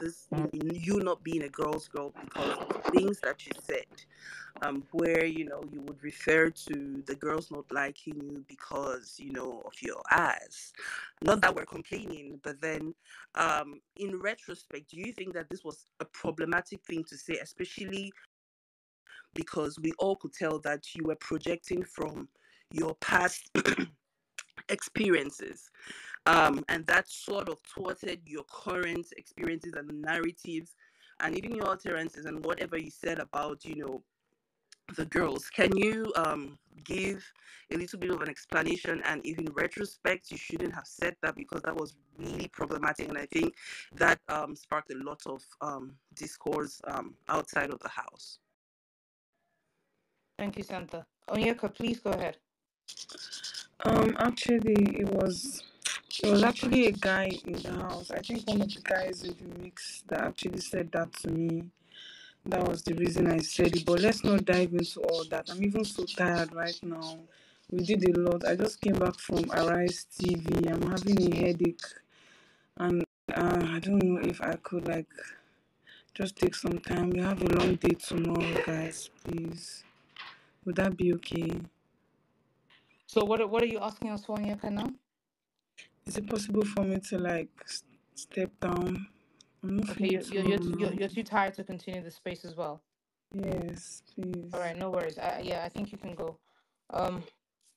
this you not being a girl's girl because of things that you said, where you would refer to the girls not liking you because of your ass. Not that we're complaining, but then in retrospect, do you think that this was a problematic thing to say, especially because we all could tell that you were projecting from your past experiences, and that sort of thwarted your current experiences and narratives, and even your utterances and whatever you said about the girls? Can you give a little bit of an explanation? And if in retrospect you shouldn't have said that because that was really problematic, and I think that sparked a lot of discourse outside of the house. Thank you, Santa. Onyeka, please go ahead. Actually, it was actually a guy in the house. I think one of the guys in the mix that actually said that to me. That was the reason I said it. But let's not dive into all that. I'm even so tired right now. We did a lot. I just came back from Arise TV. I'm having a headache, and I don't know if I could just take some time. We have a long day tomorrow, guys. Please, would that be okay? So what are you asking us for, Onyeka, now? Is it possible for me to step down? I'm not Okay, feeling tomorrow now. you're too tired to continue the space as well. Yes, please. All right, no worries. I think you can go.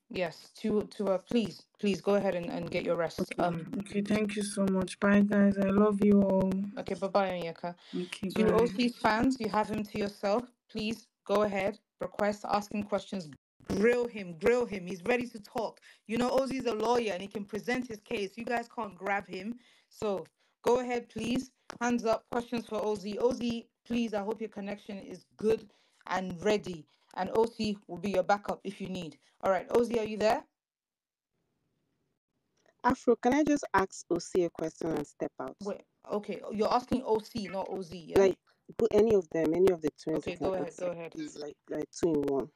Yes, please go ahead and get your rest. Okay, thank you so much. Bye, guys. I love you all. Okay, bye-bye, Onyeka. Okay, To bye. OC's fans, you have him to yourself. Please go ahead, request, asking questions, grill him. He's ready to talk. Ozzy's a lawyer and he can present his case. You guys can't grab him. So go ahead, please. Hands up, questions for Ozzy. Ozzy, please, I hope your connection is good and ready. And OC will be your backup if you need. All right, Ozzy, are you there? Afro, can I just ask Ozee a question and step out? Wait, okay. You're asking OC, not OZ, yeah? Like, put any of them, any of the twins Okay, you can go ahead, answer. go ahead. Is like two in one.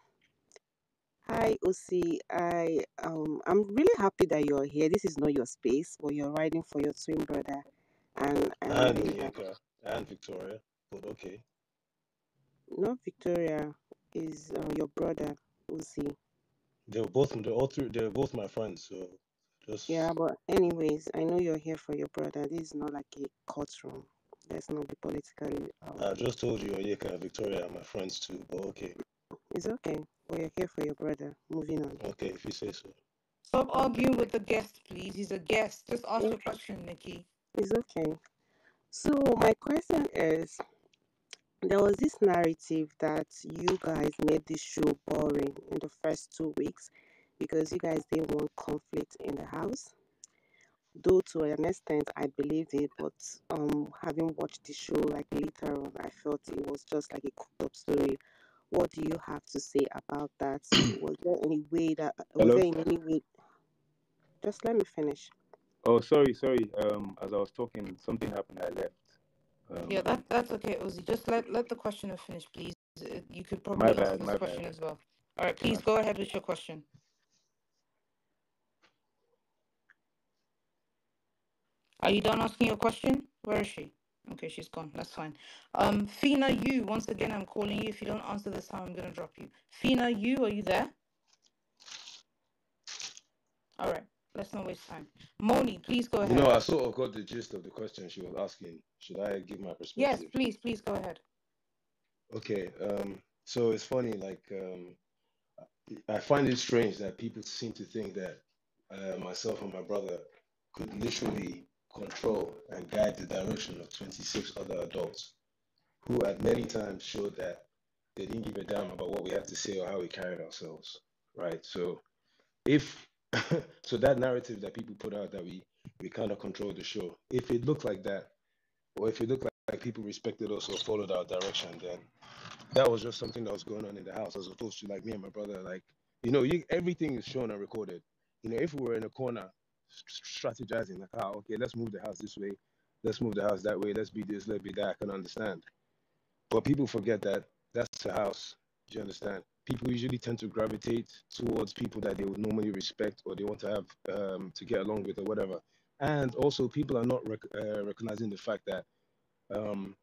Hi, Ozee. I'm really happy that you're here. This is not your space, but you're riding for your twin brother, and And Onyeka and Victoria, but okay. not Victoria is your brother Ozee. They're both my friends, so just Yeah, but anyways, I know you're here for your brother. This is not like a courtroom. Let's not be politically. I just told you Onyeka and Victoria are my friends too, but okay. It's okay. But you're here for your brother. Moving on. Okay, if you say so. Stop arguing with the guest, please. He's a guest. Just ask your Okay, question, Nikki. it's okay. So my question is, there was this narrative that you guys made this show boring in the first 2 weeks because you guys didn't want conflict in the house. Though to an extent I believed it, but having watched the show like later on, I felt it was just like a cooked up story. What do you have to say about that? Was there any way that was Hello. there in any way? Just let me finish. Oh, sorry. As I was talking, something happened. I left. Yeah, that's okay, Ozzy. Just let the questioner finish, please. You could My probably answer bad. this My bad. question as well. All right, My please go ahead with your question. Are you done asking your question? Where is she? Okay, she's gone. That's fine. Fina, you, once again, I'm calling you. If you don't answer this time, I'm gonna drop you. Fina, you, are you there? All right, let's not waste time. Moni, please go You know, ahead. I sort of got the gist of the question she was asking. Should I give my Yes, perspective? please go ahead. Okay. So it's funny, like I find it strange that people seem to think that myself and my brother could literally control and guide the direction of 26 other adults who at many times showed that they didn't give a damn about what we had to say or how we carried ourselves, right? So if so that narrative that people put out that we kind of control the show, if it looked like that, or if it looked like people respected us or followed our direction, then that was just something that was going on in the house, as opposed to like me and my brother, like everything is shown and recorded. If we were in a corner strategizing, like, okay, let's move the house this way, let's move the house that way, let's be this, let's be that, I can understand. But people forget that that's a house. Do you understand? People usually tend to gravitate towards people that they would normally respect or they want to have to get along with or whatever. And also, people are not recognizing the fact that um,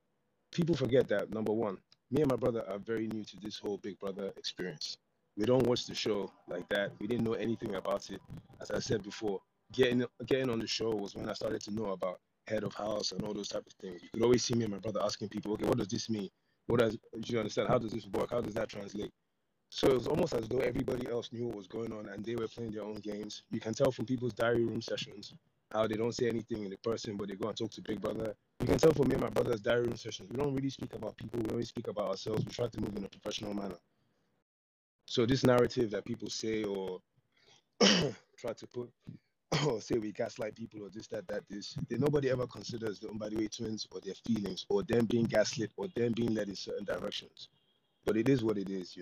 people forget that number one, me and my brother are very new to this whole Big Brother experience. We don't watch the show like that. We didn't know anything about it. As I said before, getting on the show was when I started to know about head of house and all those type of things. You could always see me and my brother asking people, okay, what does this mean? Do you understand? How does this work? How does that translate? So it was almost as though everybody else knew what was going on and they were playing their own games. You can tell from people's diary room sessions how they don't say anything in the person, but they go and talk to Big Brother. You can tell from me and my brother's diary room sessions. We don't really speak about people. We only speak about ourselves. We try to move in a professional manner. So this narrative that people say or try to put or say we gaslight people or this, nobody ever considers the Umbadiwe twins or their feelings or them being gaslit or them being led in certain directions. But it is what it is.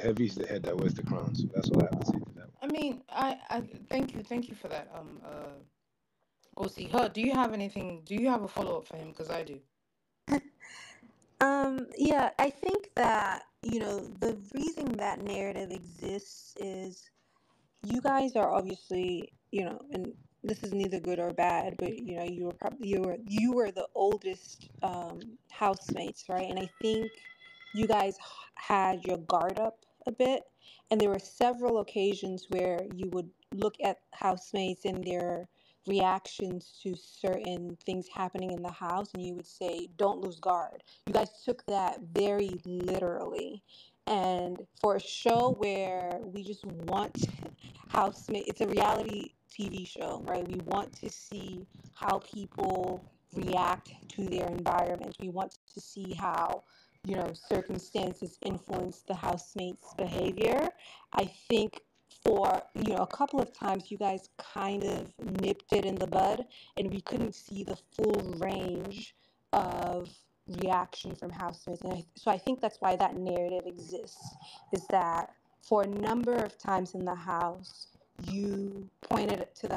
Heavy is the head that wears the crown. So that's what I have to say to that. I mean, I thank you for that. OC, her, do you have anything? Do you have a follow up for him? Because I do. Yeah, I think that, the reason that narrative exists is you guys are obviously, and this is neither good or bad, but you were probably you were the oldest housemates, right? And I think you guys had your guard up a bit, and there were several occasions where you would look at housemates and their reactions to certain things happening in the house, and you would say, "Don't lose guard." You guys took that very literally. And for a show where we just want housemate, it's a reality TV show, right? We want to see how people react to their environment. We want to see how, circumstances influence the housemates' behavior. I think for, a couple of times you guys kind of nipped it in the bud and we couldn't see the full range of reaction from housemates. So I think that's why that narrative exists, is that for a number of times in the house, you pointed out to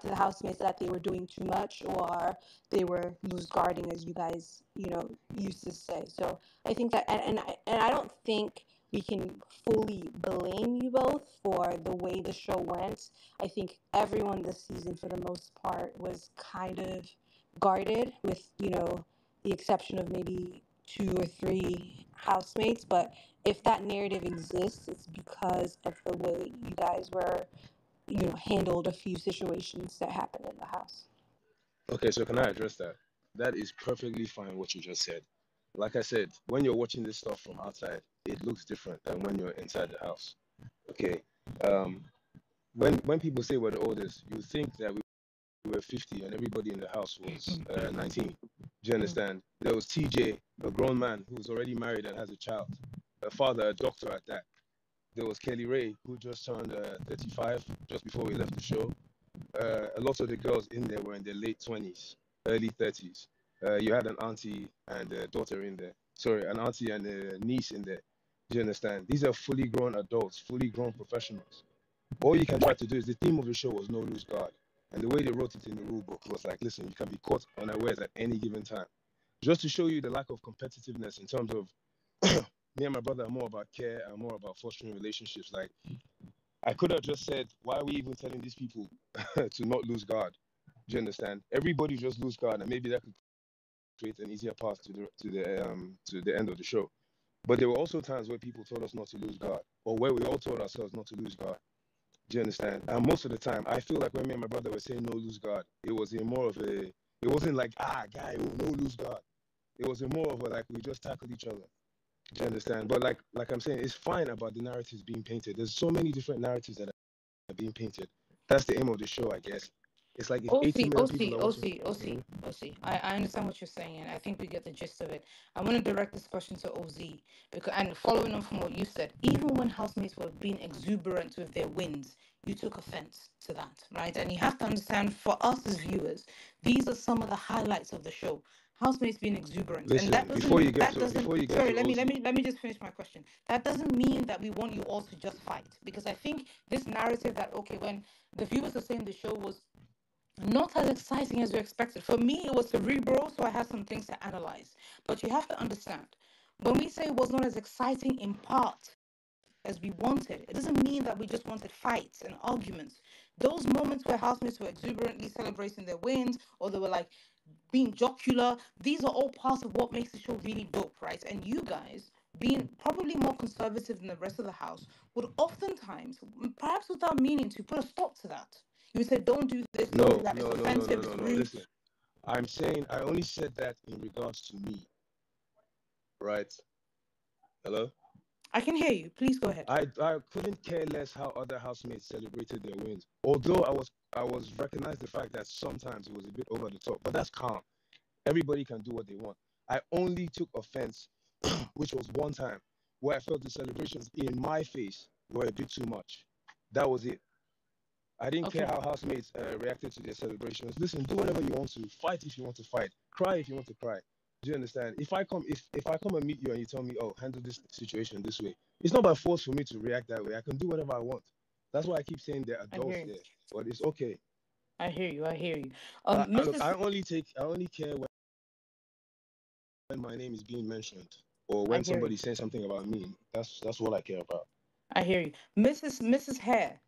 the housemates that they were doing too much or they were loose guarding, as you guys used to say. So I think that, and I don't think we can fully blame you both for the way the show went. I think everyone this season, for the most part, was kind of guarded, with the exception of maybe two or three housemates. But if that narrative exists, it's because of the way you guys were, handled a few situations that happened in the house. Okay, so can I address that? That is perfectly fine what you just said. Like I said, when you're watching this stuff from outside, it looks different than when you're inside the house. Okay. Um, when people say we're the oldest, you think that we were 50 and everybody in the house was 19. Do you understand? There was TJ, a grown man who's already married and has a child, a father, a doctor at that. There was Kelly Ray, who just turned 35 just before we left the show. A lot of the girls in there were in their late 20s, early 30s. You had an auntie and a daughter in there. Sorry, an auntie and a niece in there. Do you understand? These are fully grown adults, fully grown professionals. All you can try to do is the theme of the show was no lose guard. And the way they wrote it in the rule book was like, listen, you can be caught unawares at any given time. Just to show you the lack of competitiveness in terms of me and my brother are more about care and more about fostering relationships. Like, I could have just said, why are we even telling these people to not lose guard? Do you understand? Everybody just lose guard, and maybe that could create an easier path to the end of the show. But there were also times where people told us not to lose guard, or where we all told ourselves not to lose guard. Do you understand? And most of the time, I feel like when me and my brother were saying no lose guard, it was in more of a, it wasn't like, guy, no lose guard. It was in more of a, like, we just tackled each other. Do you understand? But like I'm saying, it's fine about the narratives being painted. There's so many different narratives that are being painted. That's the aim of the show, I guess. It's like if 80 OC, million people OC, are watching. OC, OC, OC. I understand what you're saying, and I think we get the gist of it. I want to direct this question to OZ because, and following on from what you said, even when housemates were being exuberant with their wins, you took offense to that, right? And you have to understand, for us as viewers, these are some of the highlights of the show. Housemates being exuberant, and Listen, before you get that to doesn't. before you get Sorry, to OZ, let me just finish my question. That doesn't mean that we want you all to just fight, because I think this narrative that, okay, when the viewers are saying the show was not as exciting as you expected. For me, it was cerebral, so I had some things to analyze. But you have to understand, when we say it was not as exciting in part as we wanted, it doesn't mean that we just wanted fights and arguments. Those moments where housemates were exuberantly celebrating their wins, or they were like being jocular, these are all parts of what makes the show really dope, right? And you guys, being probably more conservative than the rest of the house, would oftentimes, perhaps without meaning to, put a stop to that. You would say, don't do this, don't do no, that, it's no, no, no, no, offensive, no, it's no. rude. Listen, I'm saying I only said that in regards to me, right? Hello? I can hear you. Please go ahead. I couldn't care less how other housemates celebrated their wins. Although I was recognized the fact that sometimes it was a bit over the top, but that's calm. Everybody can do what they want. I only took offense, which was one time where I felt the celebrations in my face were a bit too much. That was it. I didn't care Okay, how housemates reacted to their celebrations. Listen, do whatever you want to. Fight if you want to fight. Cry if you want to cry. Do you understand? If I come and meet you and you tell me, oh, handle this situation this way, it's not by force for me to react that way. I can do whatever I want. That's why I keep saying there are I hear adults you. there, but it's okay. I hear you. I hear you. Look, Mrs. I only care when my name is being mentioned or I when hear you. somebody's saying something about me. That's what I care about. I hear you. Mrs. Hare.